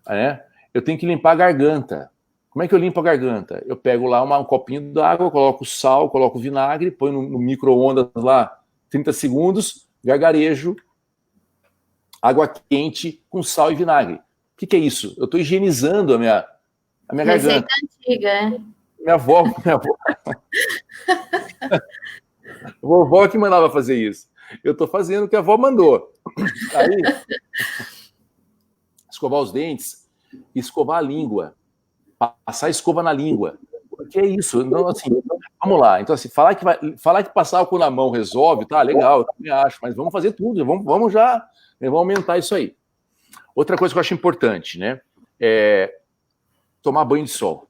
Né? Eu tenho que limpar a garganta. Como é que eu limpo a garganta? Eu pego lá um copinho d'água, coloco sal, coloco vinagre, ponho no micro-ondas lá 30 segundos, gargarejo, água quente com sal e vinagre. O que é isso? Eu estou higienizando a minha garganta. Receita antiga, né? Minha avó. Vovó que mandava fazer isso. Eu estou fazendo o que a avó mandou. Aí, escovar os dentes, escovar a língua, passar escova na língua. O que é isso? Então, assim, vamos lá. Então, assim, falar que passar álcool na mão resolve, tá legal, eu também acho, mas vamos fazer tudo, vamos aumentar isso aí. Outra coisa que eu acho importante, né, é tomar banho de sol.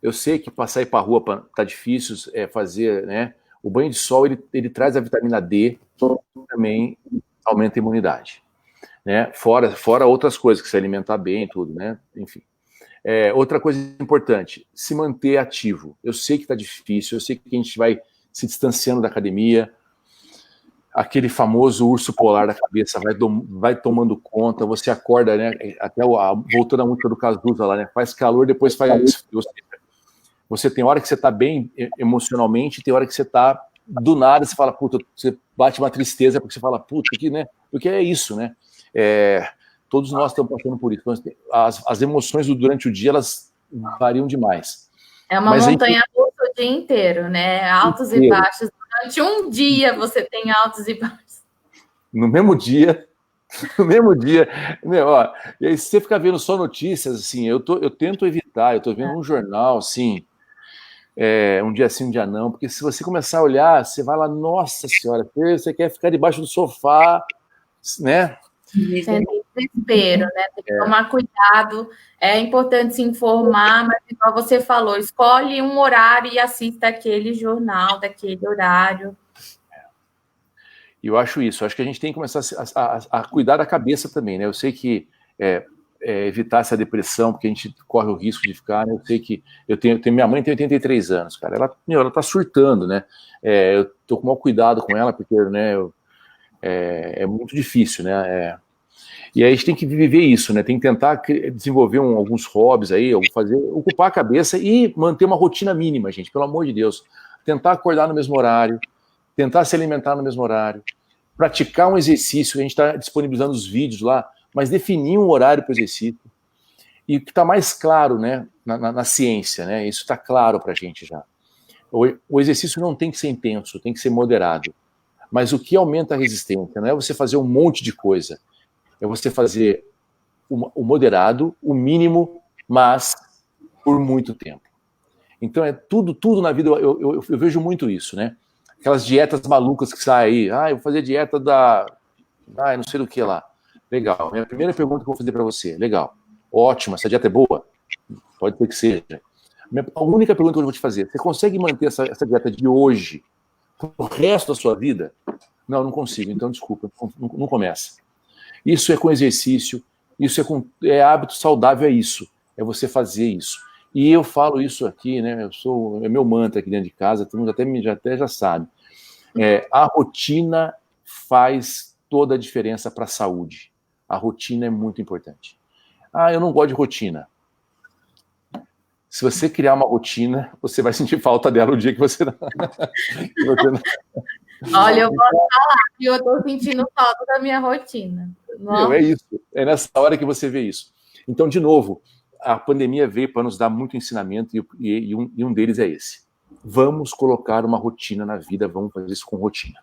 Eu sei que passar aí para a rua tá difícil, fazer, né, o banho de sol, ele traz a vitamina D, também aumenta a imunidade, né, fora outras coisas, que se alimentar bem, tudo, né, enfim. Outra coisa importante, se manter ativo. Eu sei que tá difícil, eu sei que a gente vai se distanciando da academia, aquele famoso urso polar da cabeça vai tomando conta, você acorda, né, até voltando à música do Cazuza lá, né, faz calor, depois faz frio. Você tem hora que você tá bem emocionalmente, tem hora que você tá, do nada, você fala, puta, você bate uma tristeza, porque você fala, puta, que, né, porque é isso, né, todos nós estamos passando por isso. As emoções durante o dia, elas variam demais. É uma montanha-russa o dia inteiro, né, altos e baixos. Durante um dia você tem altos e baixos. No mesmo dia, meu, ó, e aí você fica vendo só notícias, assim, eu tento evitar, eu tô vendo um jornal, assim, um dia sim, um dia não, porque se você começar a olhar, você vai lá, nossa senhora, você quer ficar debaixo do sofá, né? desespero, né? Tem que tomar cuidado, é importante se informar, mas igual você falou, escolhe um horário e assista aquele jornal daquele horário. E eu acho isso, acho que a gente tem que começar a cuidar da cabeça também, né? Eu sei que evitar essa depressão, porque a gente corre o risco de ficar, né? Eu sei que minha mãe tem 83 anos, cara, ela tá surtando, né? Eu tô com o maior cuidado com ela, porque, né, é muito difícil, né? E aí a gente tem que viver isso, né? Tem que tentar desenvolver alguns hobbies aí, ocupar a cabeça e manter uma rotina mínima, gente, pelo amor de Deus. Tentar acordar no mesmo horário, tentar se alimentar no mesmo horário, praticar um exercício, a gente está disponibilizando os vídeos lá, mas definir um horário para o exercício. E o que está mais claro, né, na ciência, né? Isso está claro para a gente já. O exercício não tem que ser intenso, tem que ser moderado. Mas o que aumenta a resistência não é você fazer um monte de coisa, é você fazer o moderado, o mínimo, mas por muito tempo. Então tudo na vida, eu vejo muito isso, né? Aquelas dietas malucas que saem aí, eu vou fazer dieta não sei do que lá. Legal, minha primeira pergunta que eu vou fazer para você, legal, ótima, essa dieta é boa? Pode ser que seja. A única pergunta que eu vou te fazer, você consegue manter essa dieta de hoje pro resto da sua vida? Não consigo, então desculpa, não começa. Isso é com exercício, isso é hábito saudável, é você fazer isso. E eu falo isso aqui, né? É meu mantra aqui dentro de casa, todo mundo até já sabe. A rotina faz toda a diferença para a saúde. A rotina é muito importante. Eu não gosto de rotina. Se você criar uma rotina, você vai sentir falta dela o dia que você não... Olha, eu posso falar que eu estou sentindo falta da minha rotina. É isso. É nessa hora que você vê isso. Então, de novo, a pandemia veio para nos dar muito ensinamento e um deles é esse. Vamos colocar uma rotina na vida, vamos fazer isso com rotina.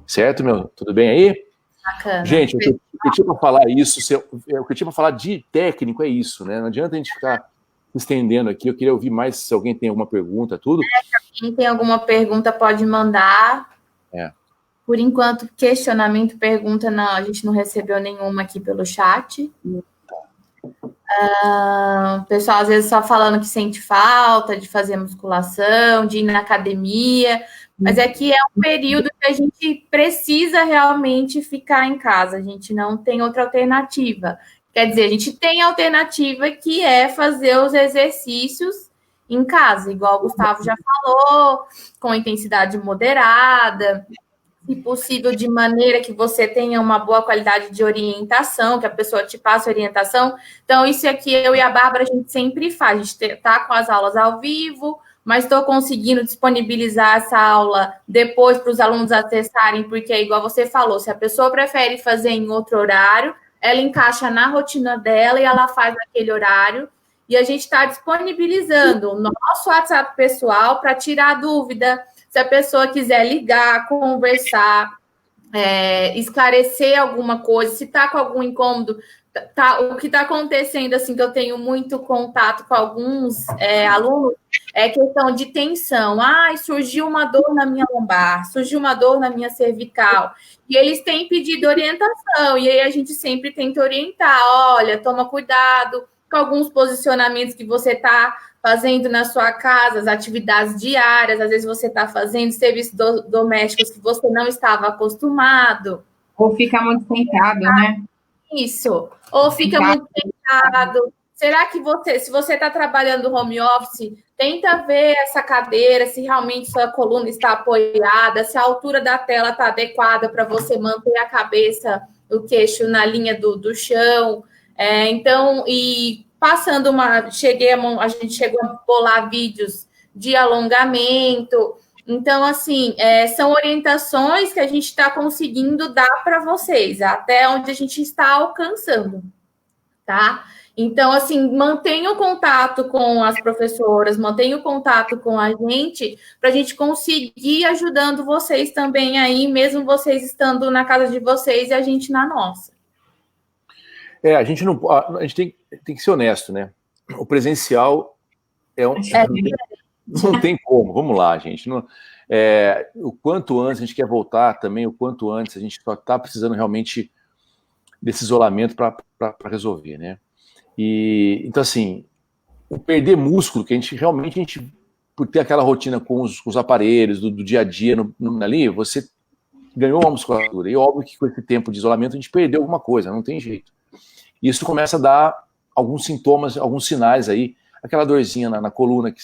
Certo, meu? Tudo bem aí? Bacana. Gente, o que eu tinha para falar isso, o que eu tinha para falar de técnico é isso, né? Não adianta a gente ficar se estendendo aqui. Eu queria ouvir mais se alguém tem alguma pergunta, tudo. Quem tem alguma pergunta pode mandar. Por enquanto, questionamento, pergunta, não, a gente não recebeu nenhuma aqui pelo chat. O pessoal às vezes só falando que sente falta de fazer musculação, de ir na academia, mas é que é um período que a gente precisa realmente ficar em casa, a gente não tem outra alternativa. Quer dizer, a gente tem a alternativa que é fazer os exercícios em casa, igual o Gustavo já falou, com intensidade moderada, se possível, de maneira que você tenha uma boa qualidade de orientação, que a pessoa te passe orientação. Então, isso aqui, eu e a Bárbara, a gente sempre faz. A gente está com as aulas ao vivo, mas estou conseguindo disponibilizar essa aula depois para os alunos acessarem, porque é igual você falou, se a pessoa prefere fazer em outro horário, ela encaixa na rotina dela e ela faz naquele horário. E a gente está disponibilizando o nosso WhatsApp pessoal para tirar dúvida. Se a pessoa quiser ligar, conversar, esclarecer alguma coisa, se está com algum incômodo, o que está acontecendo, assim, que eu tenho muito contato com alguns alunos, é questão de tensão. Surgiu uma dor na minha lombar, surgiu uma dor na minha cervical. E eles têm pedido orientação, e aí a gente sempre tenta orientar. Olha, toma cuidado com alguns posicionamentos que você está fazendo na sua casa, as atividades diárias, às vezes você está fazendo serviços domésticos que você não estava acostumado. Ou fica muito sentado, né? Isso. Ou fica muito sentado. Será que se você está trabalhando home office, tenta ver essa cadeira, se realmente sua coluna está apoiada, se a altura da tela está adequada para você manter a cabeça, o queixo na linha do chão. Então, e passando a gente chegou a bolar vídeos de alongamento. Então, assim, são orientações que a gente está conseguindo dar para vocês, até onde a gente está alcançando, tá? Então, assim, mantenha o contato com as professoras, mantenha o contato com a gente, para a gente conseguir ajudando vocês também aí, mesmo vocês estando na casa de vocês e a gente na nossa. A gente tem que ser honesto, né? O presencial não tem como. Vamos lá, gente. O quanto antes a gente quer voltar também, o quanto antes a gente só está precisando realmente desse isolamento para resolver, né? E, então, assim, o perder músculo, que a gente realmente, por ter aquela rotina com os aparelhos do dia a dia ali, você ganhou uma musculatura. E óbvio que com esse tempo de isolamento a gente perdeu alguma coisa, não tem jeito. E isso começa a dar alguns sintomas, alguns sinais aí, aquela dorzinha na coluna que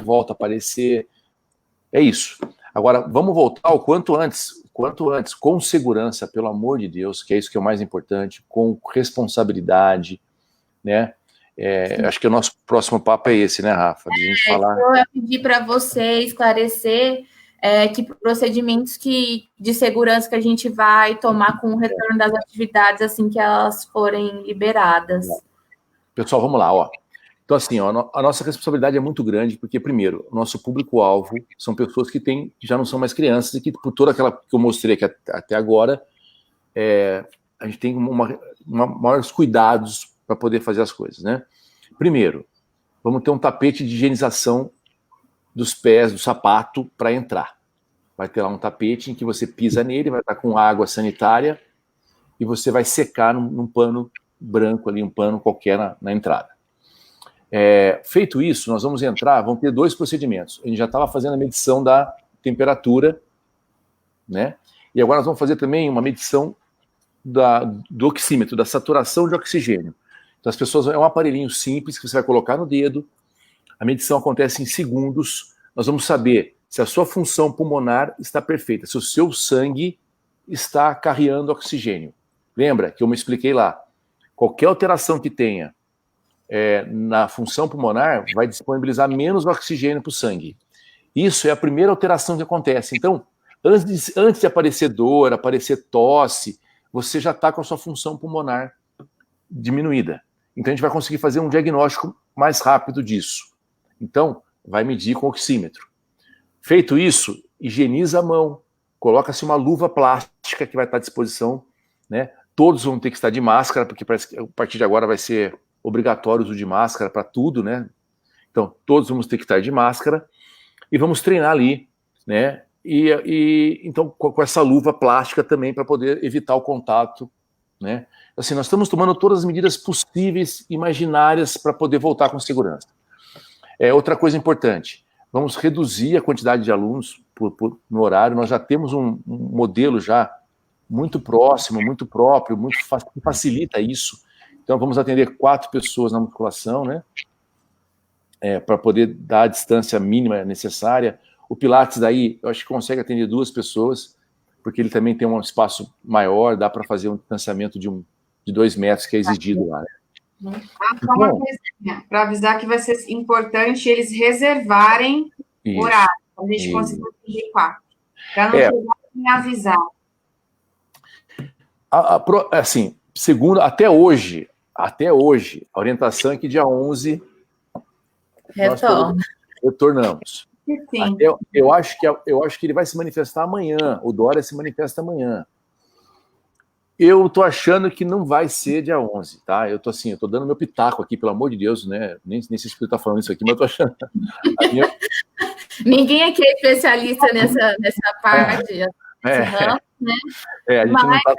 volta a aparecer. É isso. Agora, vamos voltar o quanto antes, com segurança, pelo amor de Deus, que é isso que é o mais importante, com responsabilidade, né? Acho que o nosso próximo papo é esse, né, Rafa? De a gente falar. Eu ia pedir para você esclarecer que procedimentos de segurança que a gente vai tomar com o retorno das atividades assim que elas forem liberadas. Pessoal, vamos lá, ó. Então, assim, ó, a nossa responsabilidade é muito grande, porque, primeiro, o nosso público-alvo são pessoas que já não são mais crianças e que, por toda aquela que eu mostrei aqui até agora, a gente tem maiores cuidados para poder fazer as coisas, né? Primeiro, vamos ter um tapete de higienização dos pés, do sapato, para entrar. Vai ter lá um tapete em que você pisa nele, vai estar com água sanitária e você vai secar num pano branco ali, um pano qualquer na entrada. Feito isso, nós vamos entrar, vão ter 2 procedimentos. A gente já estava fazendo a medição da temperatura, né? E agora nós vamos fazer também uma medição do oxímetro, da saturação de oxigênio. Então, as pessoas, é um aparelhinho simples que você vai colocar no dedo, a medição acontece em segundos, nós vamos saber se a sua função pulmonar está perfeita, se o seu sangue está carreando oxigênio. Lembra que eu me expliquei lá, qualquer alteração que tenha na função pulmonar vai disponibilizar menos oxigênio para o sangue. Isso é a primeira alteração que acontece. Então, antes de aparecer dor, aparecer tosse, você já está com a sua função pulmonar diminuída. Então, a gente vai conseguir fazer um diagnóstico mais rápido disso. Então, vai medir com oxímetro. Feito isso, higieniza a mão, coloca-se uma luva plástica que vai estar à disposição, né? Todos vão ter que estar de máscara, porque parece que a partir de agora vai ser obrigatório o uso de máscara para tudo, né? Então, todos vamos ter que estar de máscara e vamos treinar ali, né? Então, com essa luva plástica também para poder evitar o contato, né? Assim, nós estamos tomando todas as medidas possíveis, imaginárias, para poder voltar com segurança. Outra coisa importante, vamos reduzir a quantidade de alunos no horário. Nós já temos um modelo já muito próximo, muito próprio, que facilita isso. Então, vamos atender 4 pessoas na musculação, né? Para poder dar a distância mínima necessária. O Pilates, daí, eu acho que consegue atender 2 pessoas, porque ele também tem um espaço maior, dá para fazer um distanciamento de 2 metros, que é exigido lá. Só uma coisinha, para avisar que vai ser importante eles reservarem o horário, para a gente conseguir atingir 4. Para não chegar sem avisar. Assim, segundo, até hoje, a orientação é que dia 11 nós retornamos. Sim. Eu acho que ele vai se manifestar amanhã, o Dória se manifesta amanhã. Eu tô achando que não vai ser dia 11, tá? Eu tô dando meu pitaco aqui, pelo amor de Deus, né? Nem sei se eu tá falando isso aqui, mas eu tô achando. Ninguém aqui é especialista nessa parte. Né? A gente não tá.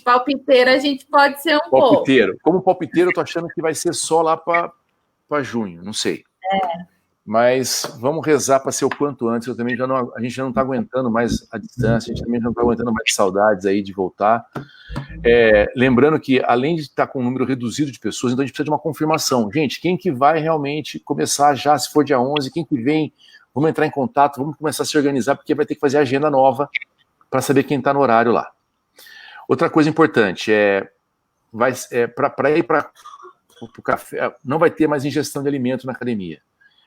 Palpiteiro a gente pode ser um pouco. Como palpiteiro, eu tô achando que vai ser só lá para junho, não sei. Mas vamos rezar para ser o quanto antes. A gente já não está aguentando mais a distância, a gente também já não está aguentando mais saudades aí de voltar. Lembrando que, além de estar com um número reduzido de pessoas, então a gente precisa de uma confirmação. Gente, quem que vai realmente começar já, se for dia 11, quem que vem, vamos entrar em contato, vamos começar a se organizar, porque vai ter que fazer agenda nova para saber quem está no horário lá. Outra coisa importante para ir para o café, não vai ter mais ingestão de alimento na academia.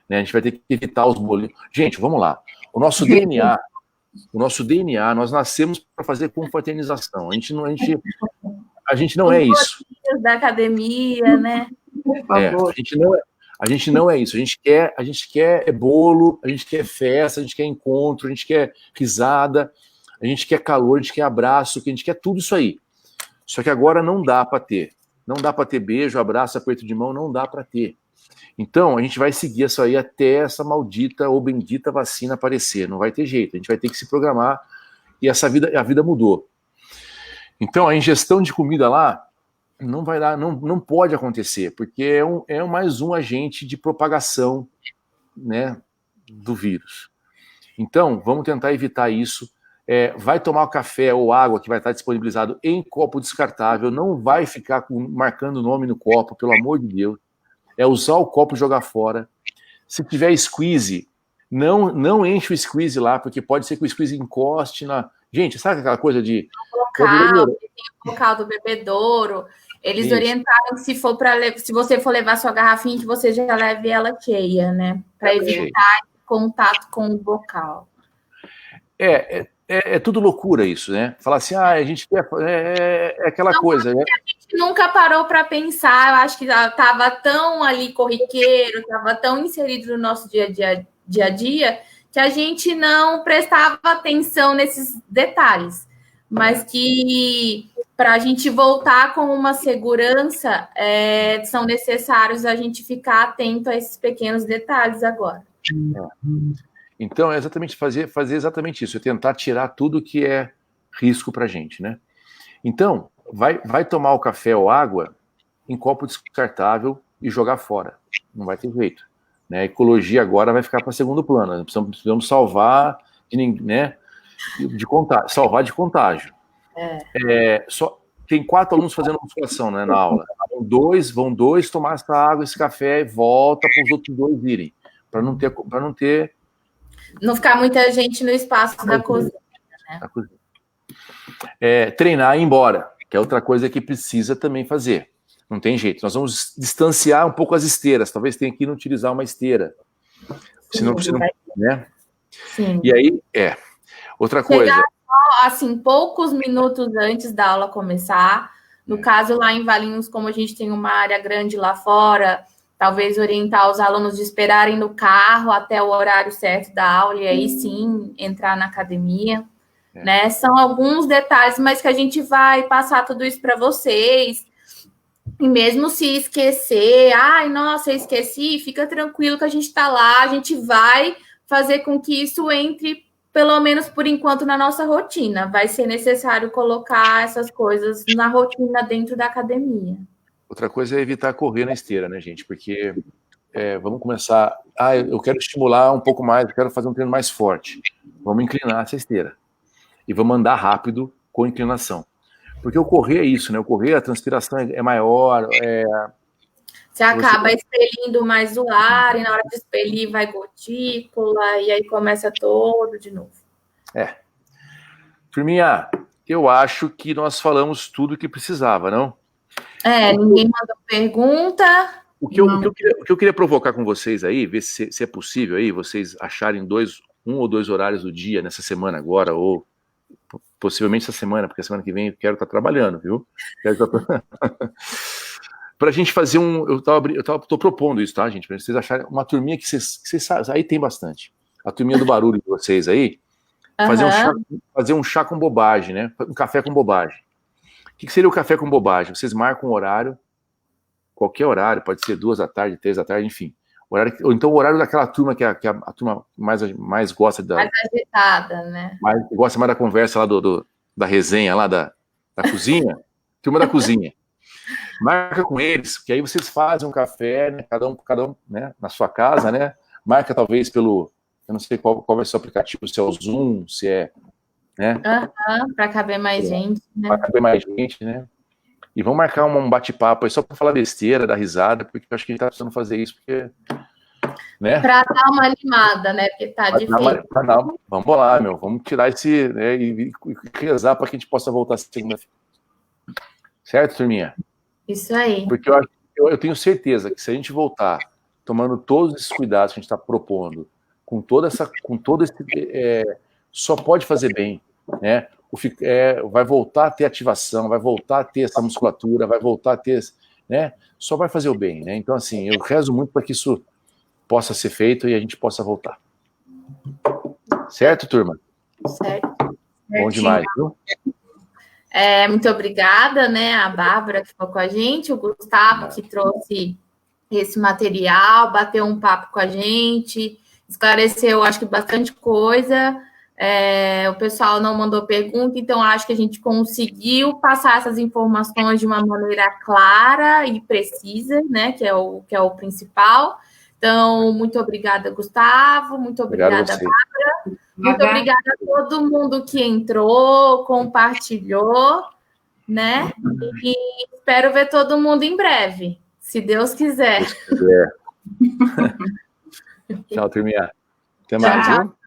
Né? A gente vai ter que evitar os bolinhos. Gente, vamos lá. O nosso DNA, nós nascemos para fazer confraternização. A gente não é isso. Da academia, né? A gente não é isso. A gente quer bolo, a gente quer festa, a gente quer encontro, a gente quer risada, a gente quer calor, a gente quer abraço, a gente quer tudo isso aí. Só que agora não dá para ter. Não dá para ter beijo, abraço, aperto de mão, não dá para ter. Então, a gente vai seguir isso aí até essa maldita ou bendita vacina aparecer. Não vai ter jeito, a gente vai ter que se programar e a vida mudou. Então, a ingestão de comida lá não vai dar, não pode acontecer, porque é mais um agente de propagação, né, do vírus. Então, vamos tentar evitar isso. Vai tomar o café ou água que vai estar disponibilizado em copo descartável, não vai ficar marcando o nome no copo, pelo amor de Deus. É usar o copo e jogar fora. Se tiver squeeze, não enche o squeeze lá, porque pode ser que o squeeze encoste na... Gente, sabe aquela coisa de... Tem o local do bebedouro. Eles isso. Orientaram que se você for levar sua garrafinha, que você já leve ela cheia, né? Para evitar contato com o bocal. É tudo loucura isso, né? Falar assim, a gente quer... É aquela coisa, né? A gente nunca parou para pensar, eu acho que estava tão ali corriqueiro, estava tão inserido no nosso dia a dia, que a gente não prestava atenção nesses detalhes. Mas que para a gente voltar com uma segurança, são necessários a gente ficar atento a esses pequenos detalhes agora. Então, é exatamente fazer exatamente isso, é tentar tirar tudo que é risco para a gente, né? Então, vai tomar o café ou água em copo descartável e jogar fora. Não vai ter jeito. Né? A ecologia agora vai ficar para segundo plano. Nós precisamos salvar salvar de contágio. Tem 4 alunos fazendo musculação, né, na aula. Vão dois tomar essa água, esse café e volta para os outros 2 irem. Para não ter... Não ficar muita gente no espaço da cozinha, né? Treinar e ir embora, que é outra coisa que precisa também fazer. Não tem jeito. Nós vamos distanciar um pouco as esteiras. Talvez tenha que não utilizar uma esteira. Senão, né? Sim. E aí, outra coisa. Só, assim, poucos minutos antes da aula começar. No caso, lá em Valinhos, como a gente tem uma área grande lá fora, talvez orientar os alunos de esperarem no carro até o horário certo da aula e aí sim entrar na academia. Né? São alguns detalhes, mas que a gente vai passar tudo isso para vocês. E mesmo se esquecer, nossa, eu esqueci, fica tranquilo que a gente está lá, a gente vai fazer com que isso entre, pelo menos por enquanto, na nossa rotina. Vai ser necessário colocar essas coisas na rotina dentro da academia. Outra coisa é evitar correr na esteira, né, gente? Porque vamos começar... eu quero estimular um pouco mais, eu quero fazer um treino mais forte. Vamos inclinar essa esteira. E vamos andar rápido com inclinação. Porque o correr é isso, né? O correr, a transpiração é maior. Você acaba expelindo mais o ar, e na hora de expelir vai gotícula, e aí começa todo de novo. Turminha, eu acho que nós falamos tudo o que precisava, não? Ninguém mandou pergunta. O que eu queria provocar com vocês aí, ver se é possível aí, vocês acharem um ou dois horários do dia nessa semana agora, ou possivelmente essa semana, porque a semana que vem eu quero estar trabalhando, viu? Pra gente fazer tô propondo isso, tá, gente? Pra vocês acharem uma turminha que vocês aí tem bastante. A turminha do barulho de vocês aí, fazer um chá com bobagem, né? Um café com bobagem. O que seria o café com bobagem? Vocês marcam um horário, qualquer horário, pode ser 2 da tarde, 3 da tarde, enfim. Ou então o horário daquela turma que a turma mais gosta da... Mais agitada, né? Gosta mais da conversa lá da resenha lá da cozinha. Turma da cozinha. Marca com eles, que aí vocês fazem um café, né? Cada um, né? Na sua casa, né? Marca talvez pelo... Eu não sei qual vai ser o aplicativo, se é o Zoom, se é... né? Para caber mais gente, né? Para caber mais gente, né? E vamos marcar um bate-papo aí só para falar besteira, dar risada, porque eu acho que a gente tá precisando fazer isso, porque... né? Para dar uma animada, né? Porque tá difícil. Vamos lá, vamos tirar esse... né, e rezar para que a gente possa voltar segunda-feira. Certo, turminha? Isso aí. Porque eu tenho certeza que se a gente voltar tomando todos esses cuidados que a gente está propondo, com todo esse... só pode fazer bem, né? Vai voltar a ter ativação, vai voltar a ter essa musculatura, vai voltar a ter, né? Só vai fazer o bem, né? Então, assim, eu rezo muito para que isso possa ser feito e a gente possa voltar. Certo, turma? Certo. Bom demais, viu? Muito obrigada, né? A Bárbara que ficou com a gente, o Gustavo que trouxe esse material, bateu um papo com a gente, esclareceu, acho que bastante coisa. O pessoal não mandou pergunta, então acho que a gente conseguiu passar essas informações de uma maneira clara e precisa, né? Que é o principal. Então, muito obrigada, Gustavo, muito obrigada, Bárbara, muito obrigada a todo mundo que entrou, compartilhou, né? E espero ver todo mundo em breve, se Deus quiser. Se Deus quiser. Tchau, turminha. Até mais, Tchau. viu?